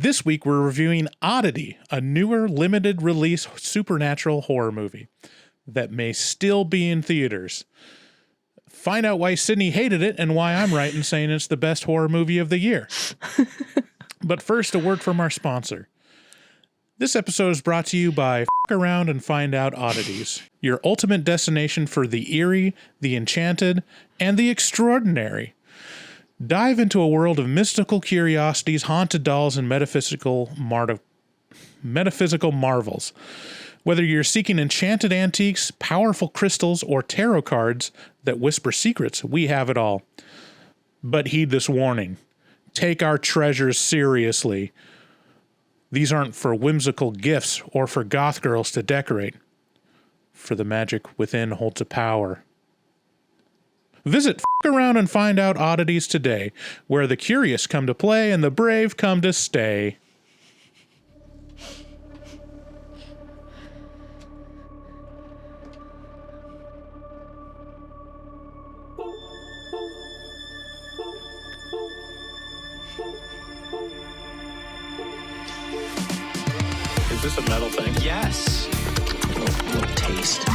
This week we're reviewing Oddity, a newer limited release supernatural horror movie that may still be in theaters. Find out why Sydney hated it and why I'm right in saying it's the best horror movie of the year. But first, a word from our sponsor. This episode is brought to you by F*** Around and Find Out Oddities, your ultimate destination for the eerie, the enchanted, and the extraordinary. Dive into a world of mystical curiosities, haunted dolls, and metaphysical marvels. Whether you're seeking enchanted antiques, powerful crystals, or tarot cards that whisper secrets, we have it all. But heed this warning. Take our treasures seriously. These aren't for whimsical gifts or for goth girls to decorate. For the magic within holds a power. Visit F*** Around and Find Out Oddities today, where the curious come to play and the brave come to stay. Is this a metal thing? Yes. A little taste.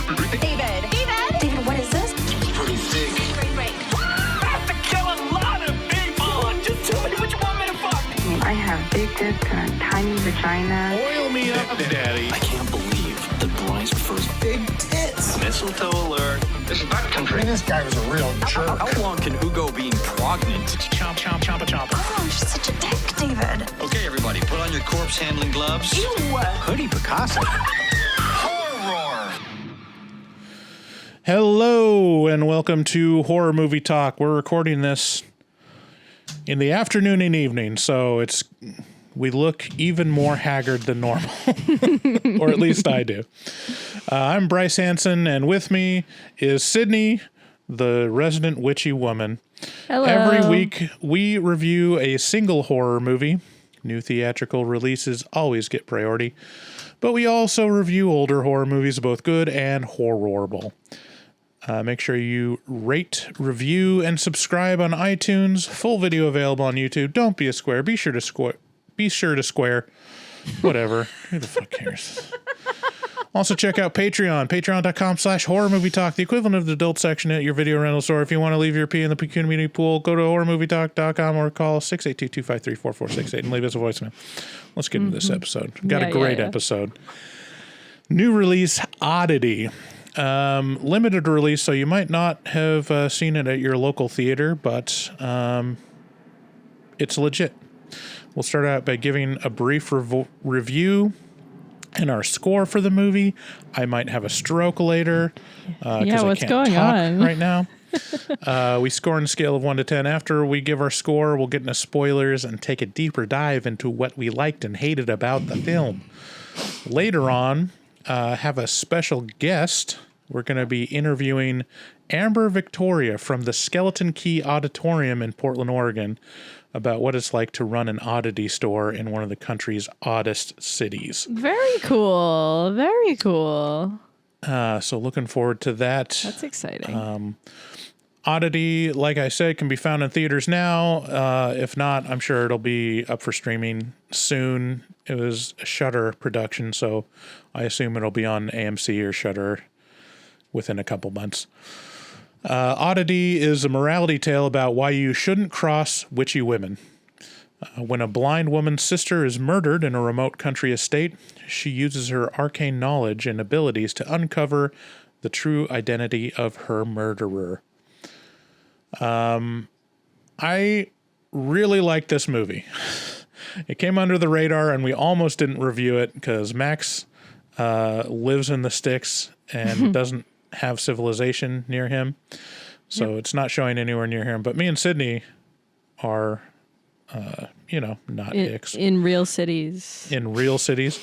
David, what is this? It's pretty thick. Break. I have to kill a lot of people. Just tell me what you want me to fuck. I have big tits and a tiny vagina. Oil me up, Daddy. I can't believe that Bryce prefers big tits. Mistletoe alert. This is backcountry. This guy was a real jerk. How long can Hugo being pregnant? Chomp, chomp, chomp, chomp. Oh, you're such a dick, David. Okay, everybody, put on your corpse handling gloves. Ew. Hoodie Picasso. Horror. Hello, and welcome to Horror Movie Talk. We're recording this in the afternoon and evening, so we look even more haggard than normal, or at least I do. I'm Bryce Hanson, and with me is Sydney, the resident witchy woman. Hello. Every week, we review a single horror movie. New theatrical releases always get priority, but we also review older horror movies, both good and horrible. Make sure you rate, review, and subscribe on iTunes. Full video available on YouTube. Don't be a square. Be sure to square. Whatever. Who the fuck cares? Also, check out Patreon. Patreon.com/horrormovietalk, the equivalent of the adult section at your video rental store. If you want to leave your pee in the community pool, go to horrormovietalk.com or call 682-253-4468 and leave us a voicemail. Let's get into this episode. Got a great episode. New release, Oddity. Limited release, so you might not have seen it at your local theater, but it's legit. We'll start out by giving a brief review and our score for the movie. I might have a stroke later. What's going on right now? We score on a scale of 1 to 10. After we give our score, we'll get into spoilers and take a deeper dive into what we liked and hated about the film. Later on, have a special guest. We're going to be interviewing Amber Victoria from the Skeleton Key Auditorium in Portland, Oregon, about what it's like to run an oddity store in one of the country's oddest cities. Very cool. Very cool. So looking forward to that. That's exciting. Oddity, like I said, can be found in theaters now. If not, I'm sure it'll be up for streaming soon. It was a Shudder production, so I assume it'll be on AMC or Shudder within a couple months. Oddity is a morality tale about why you shouldn't cross witchy women. When a blind woman's sister is murdered in a remote country estate, she uses her arcane knowledge and abilities to uncover the true identity of her murderer. I really like this movie. It came under the radar, and we almost didn't review it because Max lives in the sticks and doesn't have civilization near him. So It's not showing anywhere near him. But me and Sydney are, not dicks. In real cities. In real cities.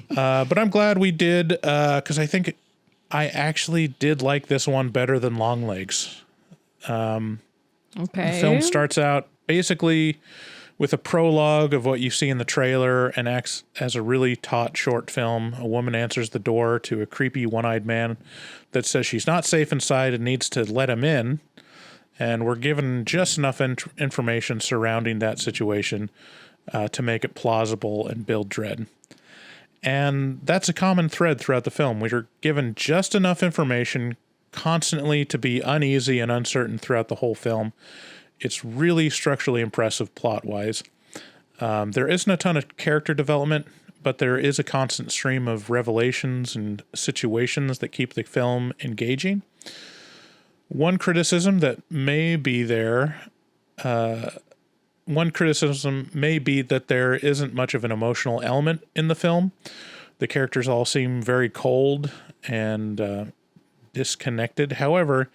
But I'm glad we did, because I think I actually did like this one better than Longlegs. Okay. The film starts out basically with a prologue of what you see in the trailer and acts as a really taut short film. A woman answers the door to a creepy one-eyed man that says she's not safe inside and needs to let him in. And we're given just enough information surrounding that situation to make it plausible and build dread. And that's a common thread throughout the film. We're given just enough information constantly to be uneasy and uncertain throughout the whole film. It's really structurally impressive plot-wise. There isn't a ton of character development, but there is a constant stream of revelations and situations that keep the film engaging. One criticism may be that there isn't much of an emotional element in the film. The characters all seem very cold and disconnected. However,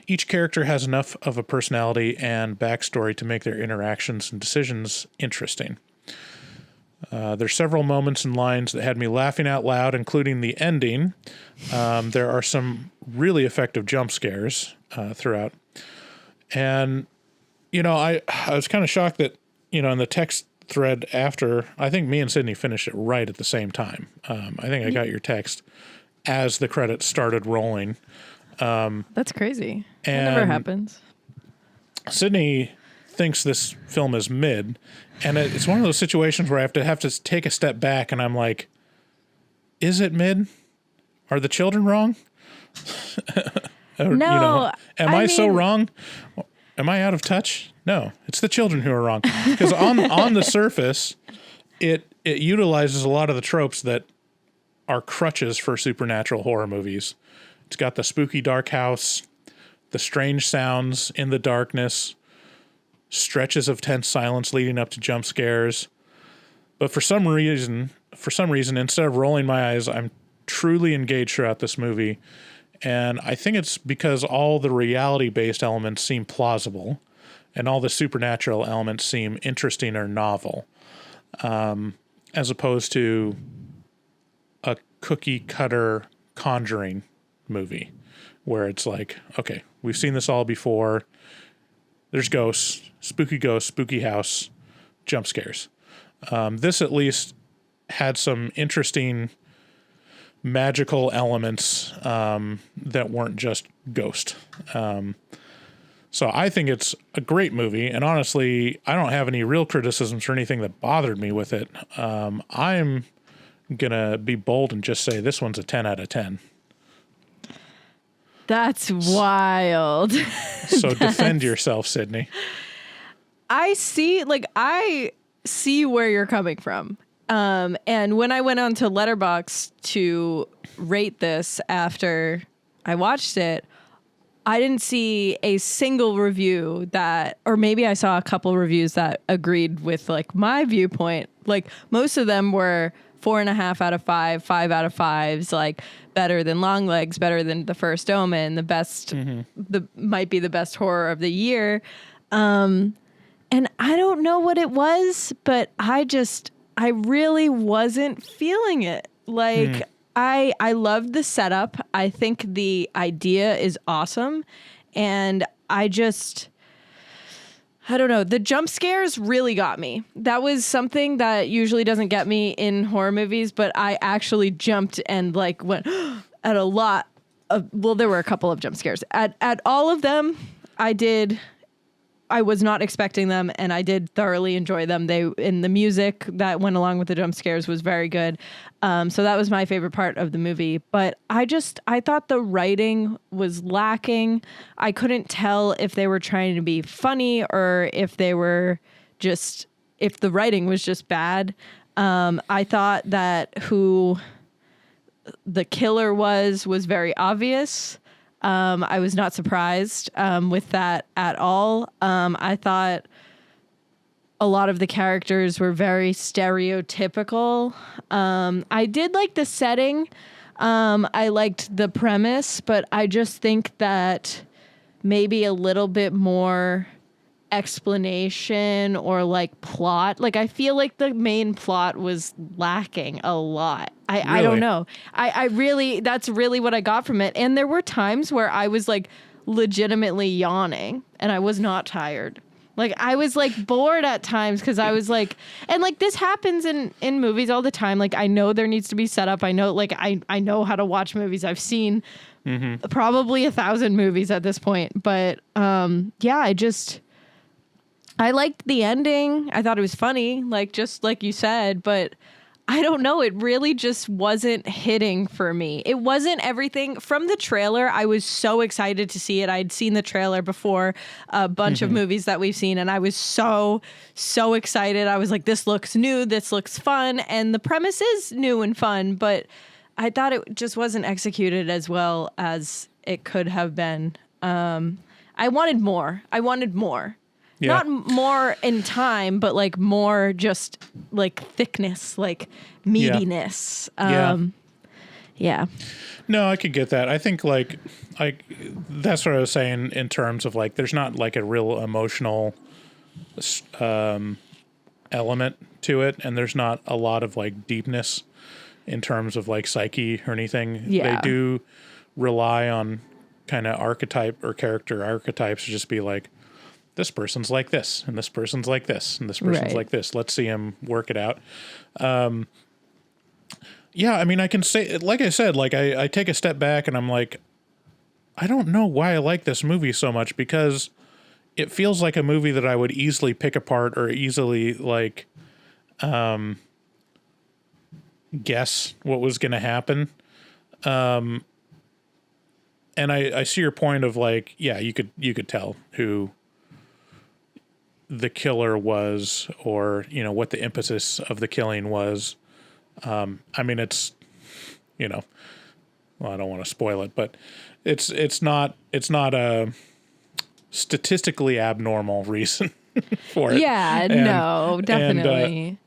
each character has enough of a personality and backstory to make their interactions and decisions interesting. There's several moments and lines that had me laughing out loud, including the ending. There are some really effective jump scares throughout. And, I was kind of shocked that, in the text thread after, I think me and Sydney finished it right at the same time. I think I got your text as the credits started rolling. That's crazy. That never happens. Sydney thinks this film is mid, and it's one of those situations where I have to take a step back, and I'm like, is it mid? Are the children wrong? No. Am I so wrong? Am I out of touch? No, it's the children who are wrong. Because on the surface, it utilizes a lot of the tropes that are crutches for supernatural horror movies. It's got the spooky dark house, the strange sounds in the darkness, stretches of tense silence leading up to jump scares. But for some reason, instead of rolling my eyes, I'm truly engaged throughout this movie. And I think it's because all the reality-based elements seem plausible and all the supernatural elements seem interesting or novel, as opposed to a cookie-cutter Conjuring movie where it's like, okay, we've seen this all before. There's ghosts, spooky house, jump scares. This at least had some interesting magical elements that weren't just ghost. So I think it's a great movie, and honestly, I don't have any real criticisms or anything that bothered me with it. I'm gonna be bold and just say this one's a 10 out of 10. That's wild. So defend yourself, Sydney. I see where you're coming from. And when I went on to Letterboxd to rate this after I watched it, I didn't see a single review or maybe I saw a couple reviews that agreed with my viewpoint. Most of them were 4.5 out of 5, 5 out of 5s, better than Longlegs, better than The First Omen, the best, might be the best horror of the year. And I don't know what it was, but I really wasn't feeling it. I loved the setup. I think the idea is awesome. And I don't know. The jump scares really got me. That was something that usually doesn't get me in horror movies, but I actually jumped and went at a lot of, there were a couple of jump scares. At all of them, I was not expecting them, and I did thoroughly enjoy them. And the music that went along with the jump scares was very good. So that was my favorite part of the movie. But I thought the writing was lacking. I couldn't tell if they were trying to be funny or if the writing was just bad. I thought that who the killer was very obvious. I was not surprised with that at all. I thought a lot of the characters were very stereotypical. I did like the setting. I liked the premise, but I just think that maybe a little bit more explanation or plot. I feel like the main plot was lacking a lot. I don't know. I really, that's really what I got from it. And there were times where I was legitimately yawning and I was not tired. I was bored at times because I was and this happens in movies all the time. I know there needs to be setup. I know, I know how to watch movies. I've seen probably 1,000 movies at this point, but yeah, I liked the ending. I thought it was funny, like just like you said, but I don't know. It really just wasn't hitting for me. It wasn't everything from the trailer. I was so excited to see it. I'd seen the trailer before a bunch of movies that we've seen, and I was so excited. I was like, this looks new. This looks fun. And the premise is new and fun, but I thought it just wasn't executed as well as it could have been. I wanted more. Yeah. Not more in time, but like more just like thickness, like meatiness. Yeah. No, I could get that. I think like that's what I was saying in terms of like there's not like a real emotional element to it, and there's not a lot of like deepness in terms of like psyche or anything. Yeah. They do rely on kind of archetype or character archetypes to just be like, this person's like this, and this person's like this, and this person's Right. like this. Let's see him work it out. Yeah, I mean, I can say, like I said, like I take a step back and I'm like, I don't know why I like this movie so much, because it feels like a movie that I would easily pick apart or easily like guess what was going to happen. And I see your point of like, yeah, you could tell who the killer was, or you know what the impetus of the killing was. I mean, it's, you know, well, I don't want to spoil it, but it's not a statistically abnormal reason for it. Yeah, no, definitely.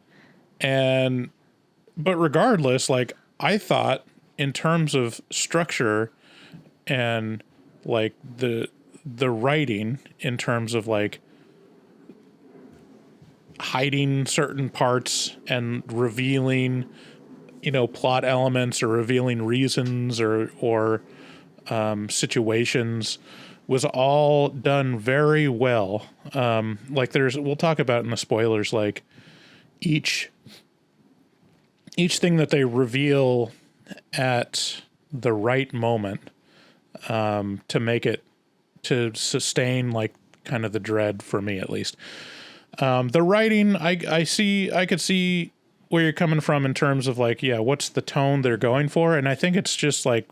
But regardless, like I thought in terms of structure and like the writing in terms of like hiding certain parts and revealing, you know, plot elements or revealing reasons or situations was all done very well. Like we'll talk about in the spoilers, like each thing that they reveal at the right moment, to make it, to sustain like kind of the dread for me at least. The writing, I could see where you're coming from in terms of like, yeah, what's the tone they're going for? And I think it's just like,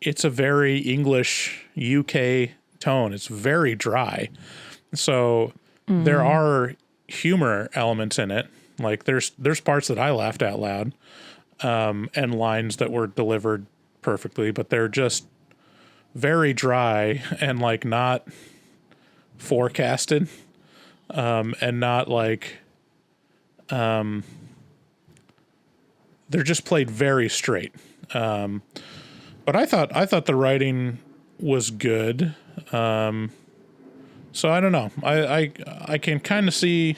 it's a very English UK tone. It's very dry. So there are humor elements in it. Like there's parts that I laughed out loud, and lines that were delivered perfectly, but they're just very dry and like not forecasted. And not like, they're just played very straight. But I thought the writing was good. So I don't know. I can kind of see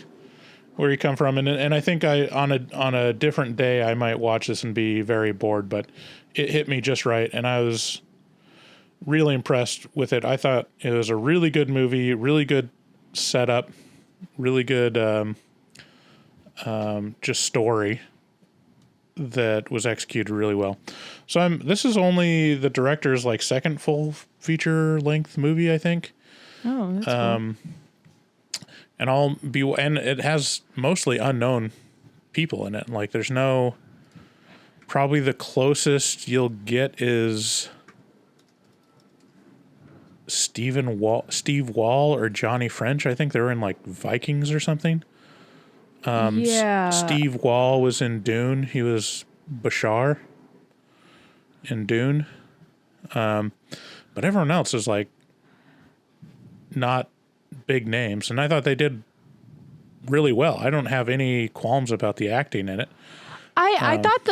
where you come from, and I think on a different day I might watch this and be very bored, but it hit me just right, and I was really impressed with it. I thought it was a really good movie, really good setup. Really good, just story that was executed really well. So this is only the director's like second full feature length movie, I think. Oh, that's cool. And it has mostly unknown people in it. Like there's probably the closest you'll get is Steve Wall or Johnny French. I think they were in like Vikings or something. Yeah. Steve Wall was in Dune. He was Bashar in Dune. But everyone else is like not big names, and I thought they did really well. I don't have any qualms about the acting in it. I thought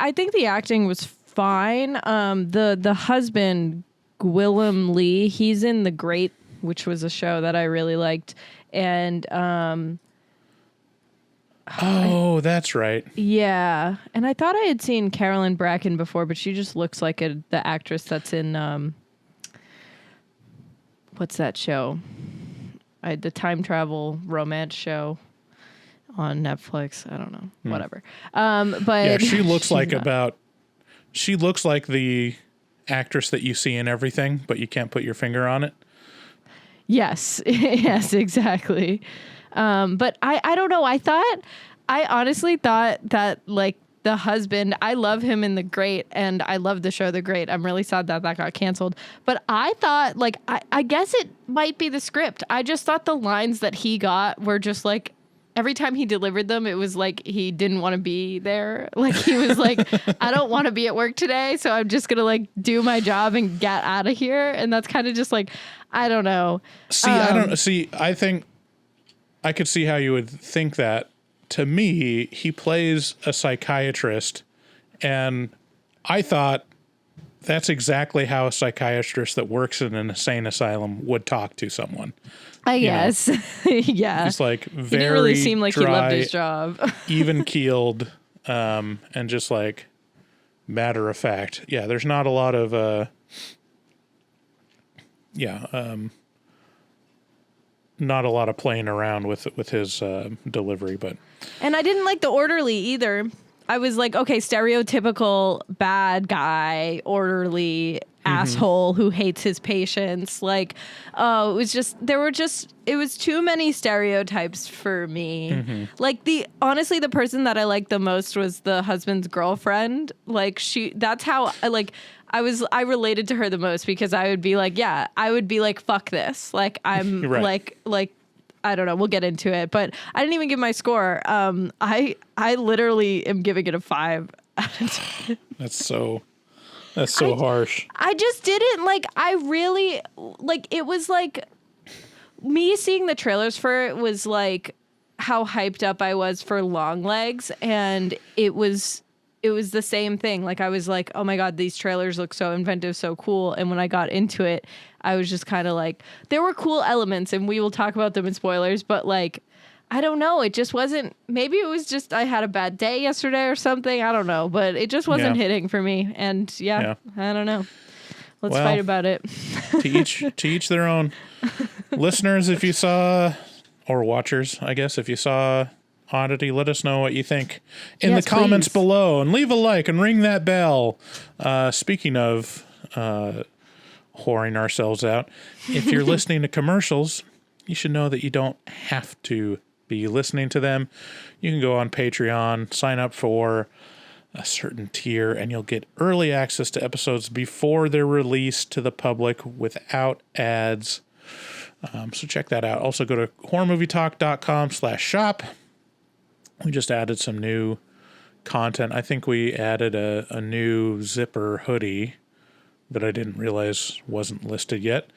I think the acting was fine. The husband, Gwillem Lee, he's in The Great, which was a show that I really liked. And that's right. yeah. And I thought I had seen Carolyn Bracken before, but she just looks like the actress that's in what's that show? The time travel romance show on Netflix. I don't know. Whatever. But Yeah, she looks like not. she looks like the actress that you see in everything, but you can't put your finger on it. Yes. Yes, exactly. But I don't know. I honestly thought that like the husband, I love him in The Great and I love the show The Great. I'm really sad that got canceled. But I thought like, I guess it might be the script. I just thought the lines that he got were just like, every time he delivered them, it was like he didn't want to be there. Like he was like, I don't want to be at work today, so I'm just gonna like do my job and get out of here. And that's kind of just like, I don't know. I think I could see how you would think that. To me, he plays a psychiatrist, and I thought that's exactly how a psychiatrist that works in an insane asylum would talk to someone. I guess. Yeah. It's like He very didn't really seem like he loved dry, his job. even keeled, and just like matter of fact. Yeah, there's not a lot of not a lot of playing around with his delivery, but And I didn't like the orderly either. I was like, okay, stereotypical bad guy, orderly asshole who hates his patients. Like, it was too many stereotypes for me. Like honestly, the person that I liked the most was the husband's girlfriend. Like that's how I related to her the most because I would be like, yeah, I would be like, fuck this. Like I'm Right. like, I don't know. We'll get into it, but I didn't even give my score. I literally am giving it a 5 out of 10. that's so harsh. I just didn't like. I really like. It was like me seeing the trailers for it was like how hyped up I was for Longlegs, and it was the same thing. Like I was like, oh my god, these trailers look so inventive, so cool. And when I got into it, I was just kind of like, there were cool elements, and we will talk about them in spoilers, but like, I don't know. It just wasn't, maybe it was just, I had a bad day yesterday or something. I don't know, but it just wasn't hitting for me. And I don't know. Let's fight about it. to each their own. Listeners, if you saw, or watchers, I guess, if you saw Oddity, let us know what you think in the comments below, and leave a like and ring that bell. Speaking of whoring ourselves out, if you're listening to commercials, you should know that you don't have to be listening to them. You can go on Patreon, sign up for a certain tier, and you'll get early access to episodes before they're released to the public without ads. So check that out. Also go to horrormovietalk.com/shop. We just added some new content. I think we added a new zipper hoodie that I didn't realize wasn't listed yet.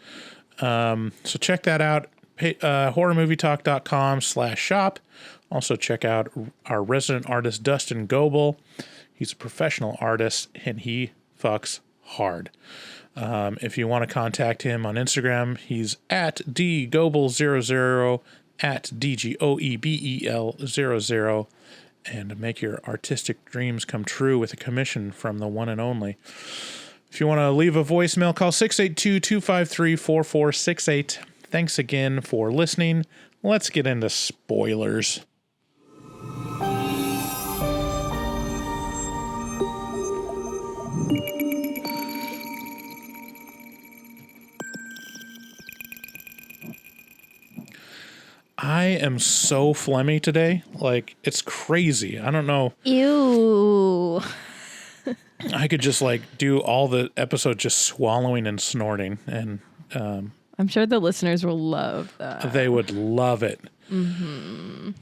So check that out. Horrormovietalk.com/shop. Also check out our resident artist, Dustin Goebel. He's a professional artist and he fucks hard. If you want to contact him on Instagram, he's at dgoebel00, at DGOEBEL00, and make your artistic dreams come true with a commission from the one and only. If you want to leave a voicemail, call 682-253-4468. Thanks again for listening. Let's get into spoilers. I am so phlegmy today. Like, it's crazy. I don't know. Ew. I could just like do all the episode just swallowing and snorting, and I'm sure the listeners will love that. they would love it. Mm-hmm.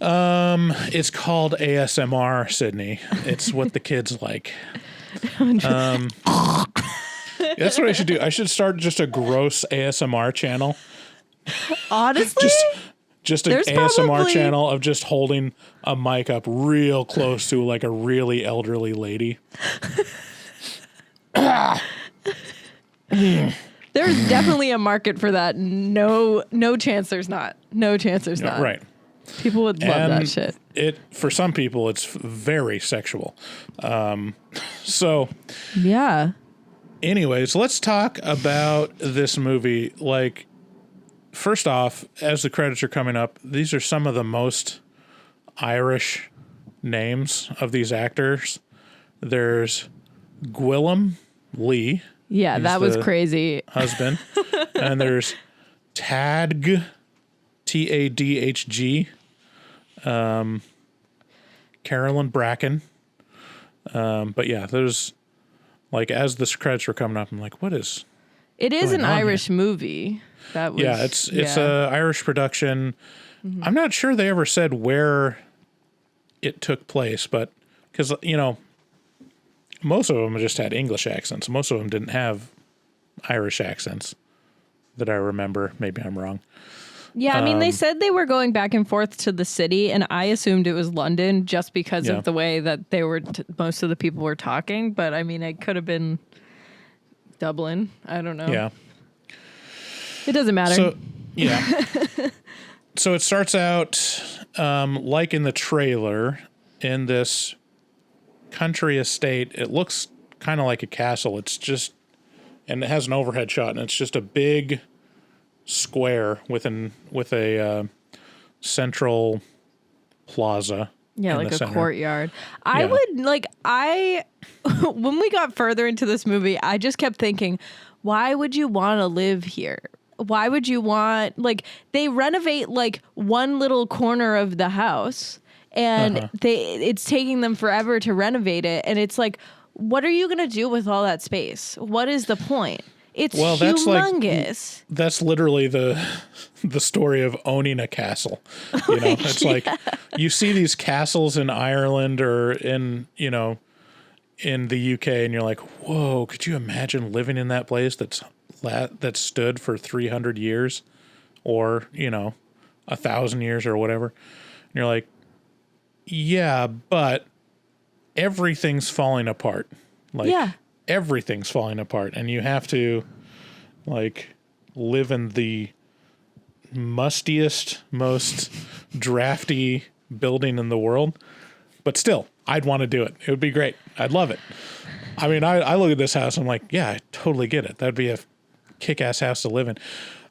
It's called ASMR, Sydney. It's what the kids like. That's what I should do. I should start just a gross ASMR channel. Honestly? Just an There's ASMR probably- channel of just holding a mic up real close to like a really elderly lady. There's definitely a market for that. No chance there's not. No chance there's not. Right. People would love that shit. It for some people it's very sexual. So Yeah. anyways, let's talk about this movie. Like, first off, as the credits are coming up, these are some of the most Irish names of these actors. There's Gwillem Lee. Yeah, He's that was the crazy. husband. And there's Tadg, Tadhg, Carolyn Bracken. But yeah, there's like, as the credits were coming up, I'm like, what is? It is going an on here? Irish movie. That was, Yeah, it's a Irish production. I'm not sure they ever said where it took place, but because most of them just had English accents. Most of them didn't have Irish accents that I remember. Maybe I'm wrong. Yeah, I mean, they said they were going back and forth to the city, and I assumed it was London just because Yeah. of the way that they were. Most of the people were talking, but I mean, it could have been Dublin. I don't know. Yeah. It doesn't matter. So yeah. So it starts out like in the trailer in this country estate. It looks kind of like a castle. It's just, and it has an overhead shot, and it's just a big square with a central plaza. Yeah, in like the a center. courtyard. I Yeah. would like when we got further into this movie, I just kept thinking, why would you want to live here? Why would you want, like, they renovate like one little corner of the house and it's taking them forever to renovate it, and it's like, what are you going to do with all that space? What is the point? It's Well, that's like- humongous. That's literally the story of owning a castle. You know, it's like you see these castles in Ireland or in the UK, and you're like, whoa, could you imagine living in that place that stood for 300 years or 1,000 years or whatever? And you're like, yeah, but everything's falling apart. Like, Yeah. everything's falling apart, and you have to like live in the mustiest, most drafty building in the world. But still, I'd want to do it. It would be great. I'd love it. I mean, I look at this house, I'm like, yeah, I totally get it. That'd be a kick-ass house to live in.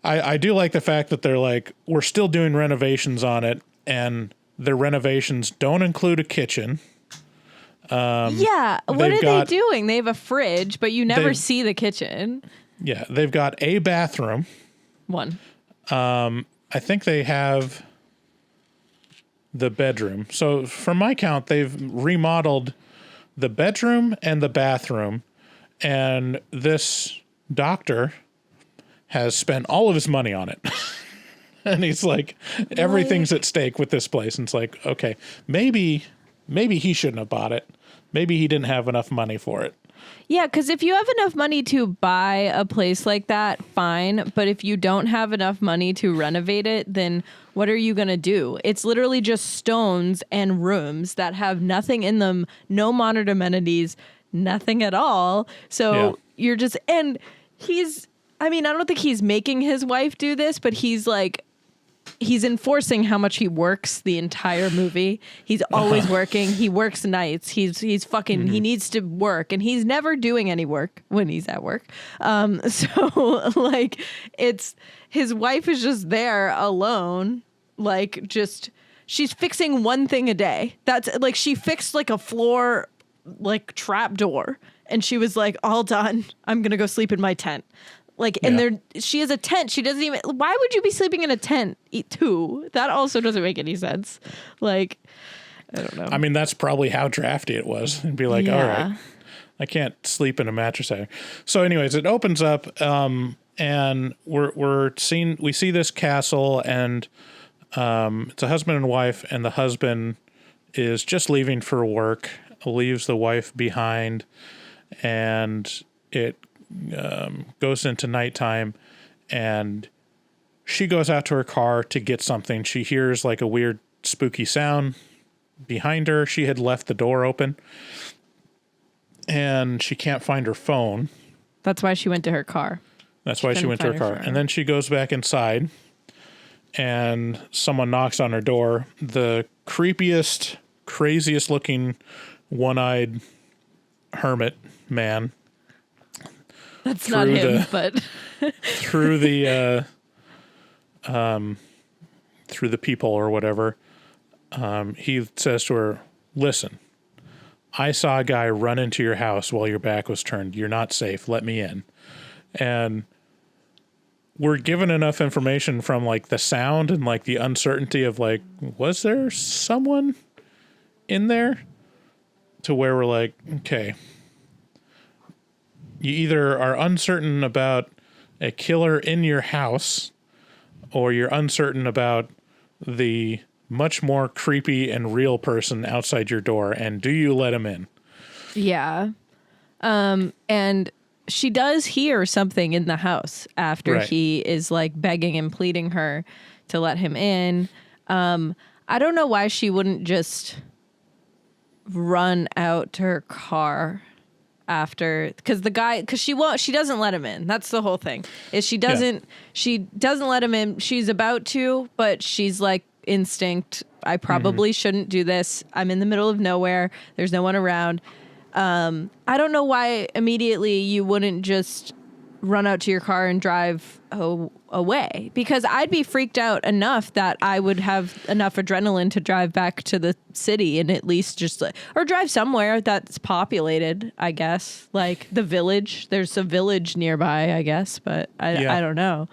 I do like the fact that they're like, we're still doing renovations on it, and their renovations don't include a kitchen. Yeah. What they've are got- they doing? They have a fridge, but you never They've- see the kitchen. Yeah, they've got a bathroom. One. I think they have the bedroom. So from my count, they've remodeled the bedroom and the bathroom. And this doctor has spent all of his money on it. And he's like, everything's at stake with this place. And it's like, okay, maybe he shouldn't have bought it. Maybe he didn't have enough money for it. Yeah, because if you have enough money to buy a place like that, fine. But if you don't have enough money to renovate it, then what are you going to do? It's literally just stones and rooms that have nothing in them, no modern amenities, nothing at all. So you're just, and I don't think he's making his wife do this, but he's enforcing how much he works the entire movie. He's always working. He works nights. He's fucking, he needs to work, and he's never doing any work when he's at work. So like, it's, his wife is just there alone. Like, just, she's fixing one thing a day. That's like, she fixed like a floor, like trap door, and she was like, all done. I'm going to go sleep in my tent. Like, and she has a tent. She doesn't even, why would you be sleeping in a tent too? That also doesn't make any sense. Like, I don't know. I mean, that's probably how drafty it was. And be like, all right, I can't sleep in a mattress either. So anyways, it opens up, and we see this castle, and it's a husband and wife, and the husband is just leaving for work, leaves the wife behind, and it goes into nighttime, and she goes out to her car to get something. She hears like a weird spooky sound behind her. She had left the door open, and she can't find her phone. That's why she went to her car. That's why she went to her car. And then she goes back inside, and someone knocks on her door. The creepiest, craziest looking one-eyed hermit man. That's not him, but through the people or whatever, he says to her, listen, I saw a guy run into your house while your back was turned. You're not safe. Let me in. And we're given enough information from like the sound and like the uncertainty of like, was there someone in there, to where we're like, okay, you either are uncertain about a killer in your house, or you're uncertain about the much more creepy and real person outside your door, and do you let him in? Yeah. And she does hear something in the house after Right. he is like begging and pleading her to let him in. I don't know why she wouldn't just run out to her car after, because she doesn't let him in. That's the whole thing. Is she doesn't let him in. She's about to, but she's like, instinct, I probably shouldn't do this. I'm in the middle of nowhere. There's no one around. I don't know why immediately you wouldn't just run out to your car and drive away, because I'd be freaked out enough that I would have enough adrenaline to drive back to the city and at least just or drive somewhere that's populated, I guess, like the village. There's a village nearby, I guess, but I don't know.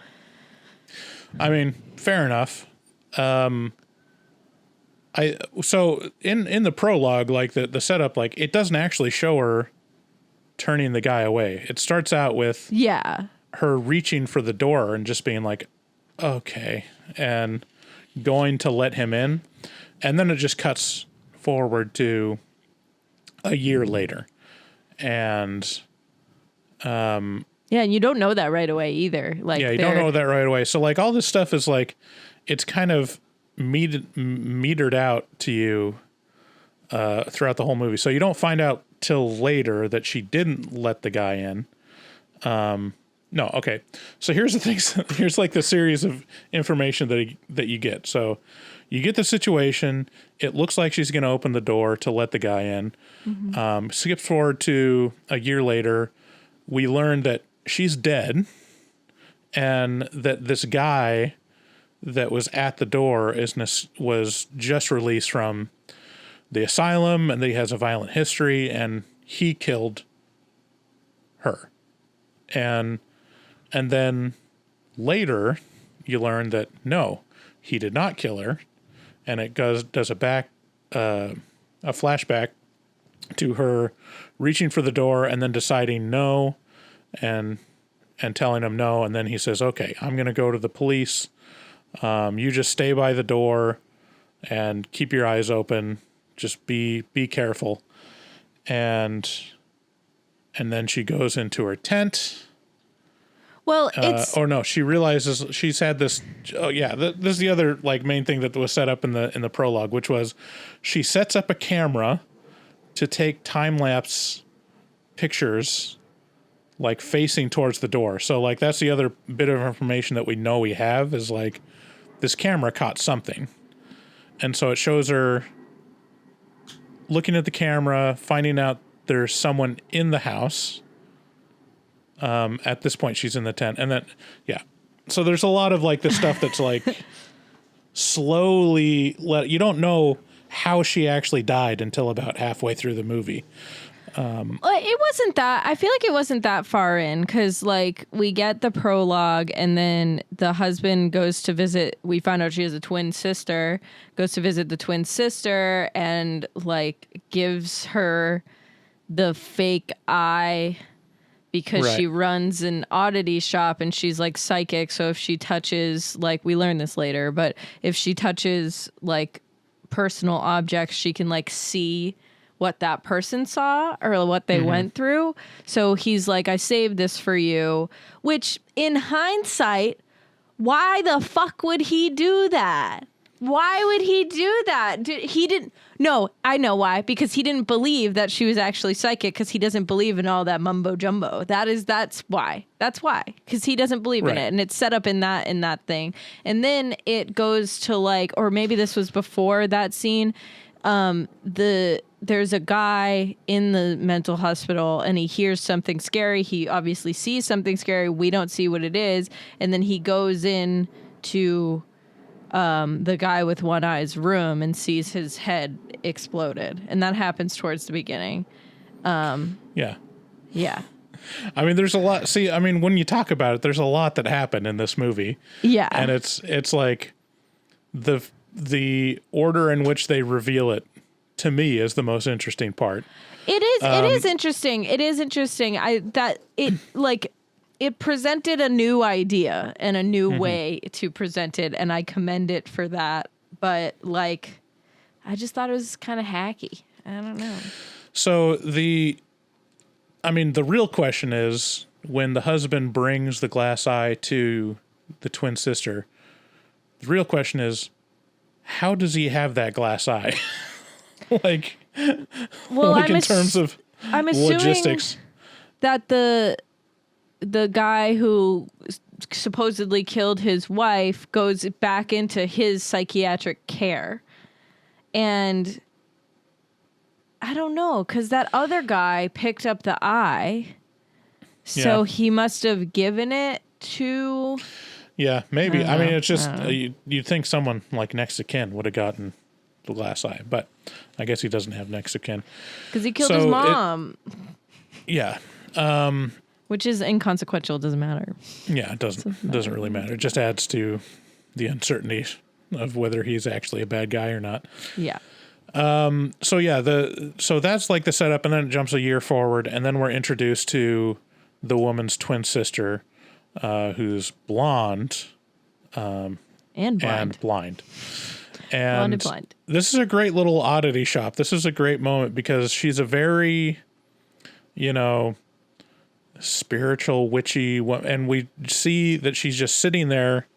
I mean, fair enough. So in the prologue, like the setup, like it doesn't actually show her turning the guy away. It starts out with her reaching for the door and just being like, okay, and going to let him in. And then it just cuts forward to a year later. And and you don't know that right away either. Like, you don't know that right away. So like all this stuff is like, it's kind of metered out to you throughout the whole movie. So you don't find out till later that she didn't let the guy in. No, okay. So here's the things. Here's like the series of information that you get. So you get the situation. It looks like she's going to open the door to let the guy in. Skips forward to a year later. We learn that she's dead, and that this guy that was at the door was just released from the asylum, and that he has a violent history, and he killed her. And then later you learn that no, he did not kill her, and it does a flashback to her reaching for the door and then deciding no, and telling him no, and then he says, okay, I'm going to go to the police. You just stay by the door and keep your eyes open. Just be careful. And then she goes into her tent. Well, it's she realizes she's had this. Oh yeah, this is the other like main thing that was set up in the prologue, which was she sets up a camera to take time lapse pictures, like facing towards the door. So like that's the other bit of information that we know we have is like this camera caught something, and so it shows her looking at the camera, finding out there's someone in the house. At this point, she's in the tent, and then so there's a lot of like this stuff that's like slowly you don't know how she actually died until about halfway through the movie. It wasn't that. I feel like it wasn't that far in, because like we get the prologue, and then the husband goes to visit. We find out she has a twin sister. Goes to visit the twin sister and like gives her the fake eye because she runs an oddity shop and she's like psychic. So if she touches, like we learn this later, but if she touches like personal objects, she can like see what that person saw or what they went through. So he's like, I saved this for you, which in hindsight, why the fuck would he do that? Why would he do that? He didn't. No, I know why. Because he didn't believe that she was actually psychic, because he doesn't believe in all that mumbo jumbo. That's why. That's why. Because he doesn't believe in it. And it's set up in that thing. And then it goes to like, or maybe this was before that scene. There's a guy in the mental hospital and he hears something scary. He obviously sees something scary. We don't see what it is. And then he goes in to the guy with one eye's room and sees his head exploded. And that happens towards the beginning. Yeah. I mean, there's a lot. See, I mean, when you talk about it, there's a lot that happened in this movie. Yeah. And it's like the order in which they reveal it, to me, is the most interesting part. It is interesting. It is interesting. It presented a new idea and a new way to present it, and I commend it for that. But like, I just thought it was kind of hacky. I don't know. So the real question is, when the husband brings the glass eye to the twin sister, the real question is, how does he have that glass eye? like, well, like in terms of I'm assuming logistics. that the guy who supposedly killed his wife goes back into his psychiatric care. And I don't know, because that other guy picked up the eye. So he must have given it to... Yeah, maybe. I mean, it's just, you'd think someone like next of kin would have gotten the glass eye, but I guess he doesn't have next of kin. Because he killed his mom. Yeah. Which is inconsequential. It doesn't matter. Yeah, it doesn't really matter. It just adds to the uncertainty of whether he's actually a bad guy or not. Yeah. So that's like the setup, and then it jumps a year forward, and then we're introduced to the woman's twin sister, who's blonde, and blind. And blind. Blonde and blind. This is a great little oddity shop. This is a great moment because she's a very, spiritual, witchy, and we see that she's just sitting there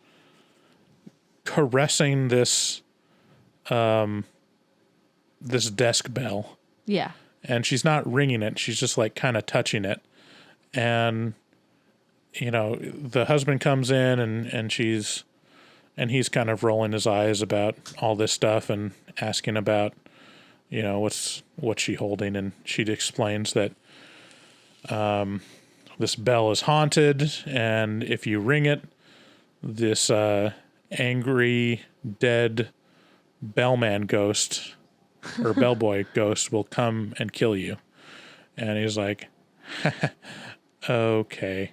caressing this desk bell. Yeah. And she's not ringing it. She's just like kind of touching it. And, the husband comes in and he's kind of rolling his eyes about all this stuff and asking about, what's she holding. And she explains that, this bell is haunted. And if you ring it, this, angry, dead bellman ghost or bellboy ghost will come and kill you. And he's like, okay,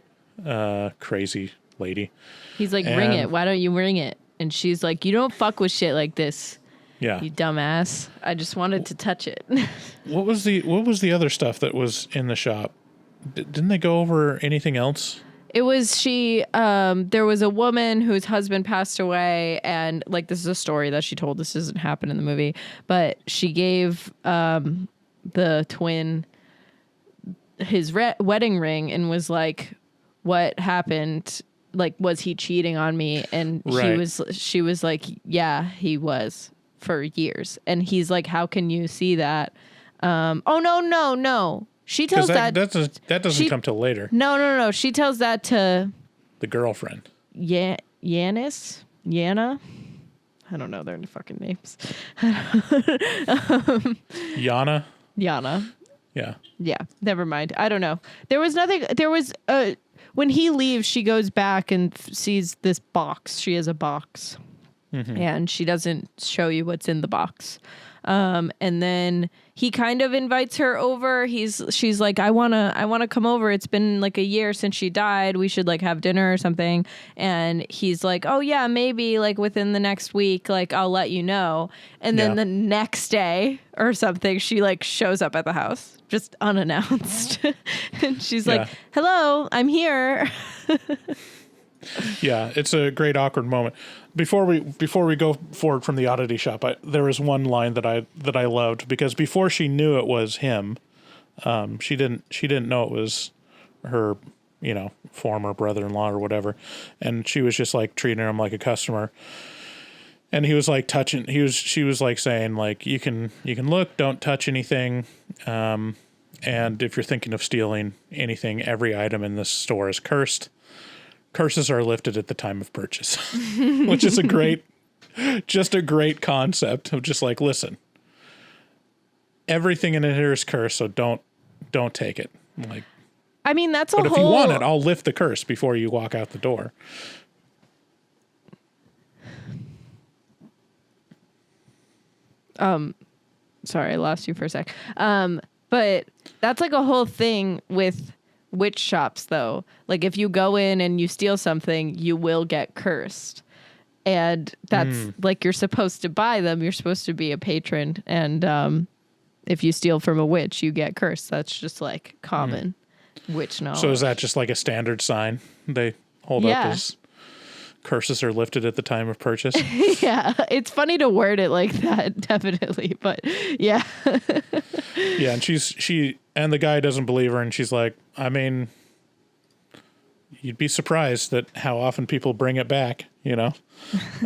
crazy lady. He's like, ring it. Why don't you ring it? And she's like, you don't fuck with shit like this. Yeah. You dumbass. I just wanted to touch it. What was the other stuff that was in the shop? Didn't they go over anything else? It was there was a woman whose husband passed away, and like, this is a story that she told. This doesn't happen in the movie, but she gave the twin his wedding ring and was like, what happened? Like, was he cheating on me? And right. she was like, yeah, he was for years. And he's like, how can you see that? Oh, no. She tells that doesn't come till later. No. She tells that to the girlfriend. Yana. I don't know their fucking names. Yana. Yeah. Never mind. I don't know. There was nothing. There was when he leaves, she goes back and sees this box. She has a box, and she doesn't show you what's in the box. And then he kind of invites her over. She's like, I wanna come over. It's been like a year since she died. We should like have dinner or something. And he's like, oh yeah, maybe like within the next week, like I'll let you know. And then the next day or something, she like shows up at the house just unannounced. And she's like, hello, I'm here. Yeah, it's a great awkward moment. Before we go forward from the oddity shop, there was one line that I loved, because before she knew it was him, she didn't know it was her, former brother-in-law or whatever, and she was just like treating him like a customer. And he was like she was like saying like, you can look, don't touch anything, and if you're thinking of stealing anything, every item in this store is cursed. Curses are lifted at the time of purchase, which is a great concept of just like, listen, everything in here is cursed, so don't take it. Like, I mean, that's but if you want it, I'll lift the curse before you walk out the door. Sorry, I lost you for a sec. But that's like a whole thing with witch shops, though. Like, if you go in and you steal something, you will get cursed. And that's like, you're supposed to buy them. You're supposed to be a patron. And if you steal from a witch, you get cursed. That's just like common witch knowledge. So is that just like a standard sign they hold up as curses are lifted at the time of purchase? Yeah, it's funny to word it like that, definitely. But yeah. Yeah, and she and the guy doesn't believe her, and she's like, I mean, you'd be surprised at how often people bring it back, you know?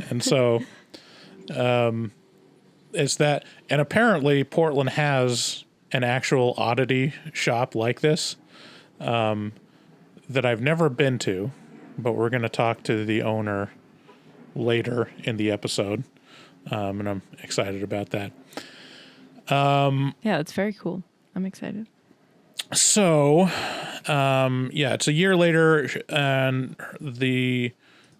And so it's that, and apparently Portland has an actual oddity shop like this that I've never been to, but we're going to talk to the owner later in the episode, and I'm excited about that. Yeah, it's very cool. I'm excited. So, it's a year later, and the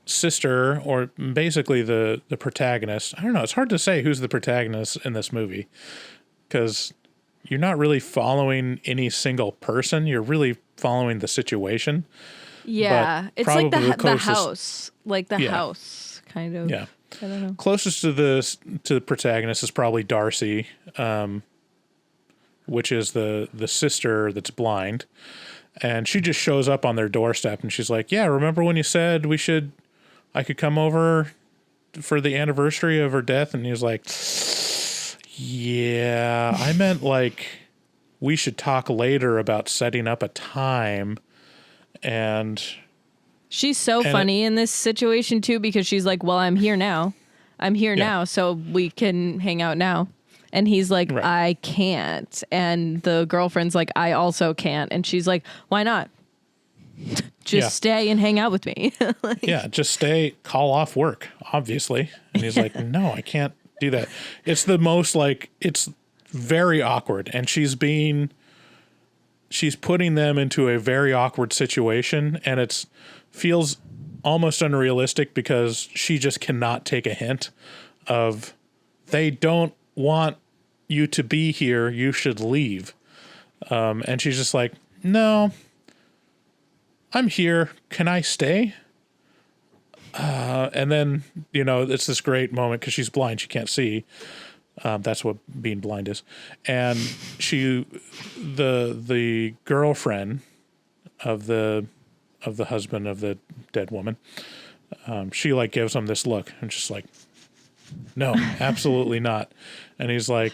sister, or basically the protagonist, I don't know, it's hard to say who's the protagonist in this movie, because you're not really following any single person, you're really following the situation. Yeah, it's like the house, like the house, kind of. Yeah. I don't know. Closest to the protagonist is probably Darcy, which is the sister that's blind, and she just shows up on their doorstep, and she's like, "Yeah, remember when you said I could come over for the anniversary of her death?" And he was like, "Yeah, I meant like we should talk later about setting up a time." And she's so funny in this situation too, because she's like, well, I'm here now, so we can hang out now. And he's like, right. I can't. And the girlfriend's like, I also can't. And she's like, why not? Just stay and hang out with me. Just stay, call off work, obviously. And he's like, no, I can't do that. It's the most like, it's very awkward. And she's putting them into a very awkward situation, and it feels almost unrealistic because she just cannot take a hint of, they don't want you to be here, you should leave. And she's just like, no, I'm here. Can I stay? And then, it's this great moment because she's blind. She can't see. That's what being blind is. And the girlfriend of the husband of the dead woman, she like gives him this look and just like, no, absolutely not. And he's like,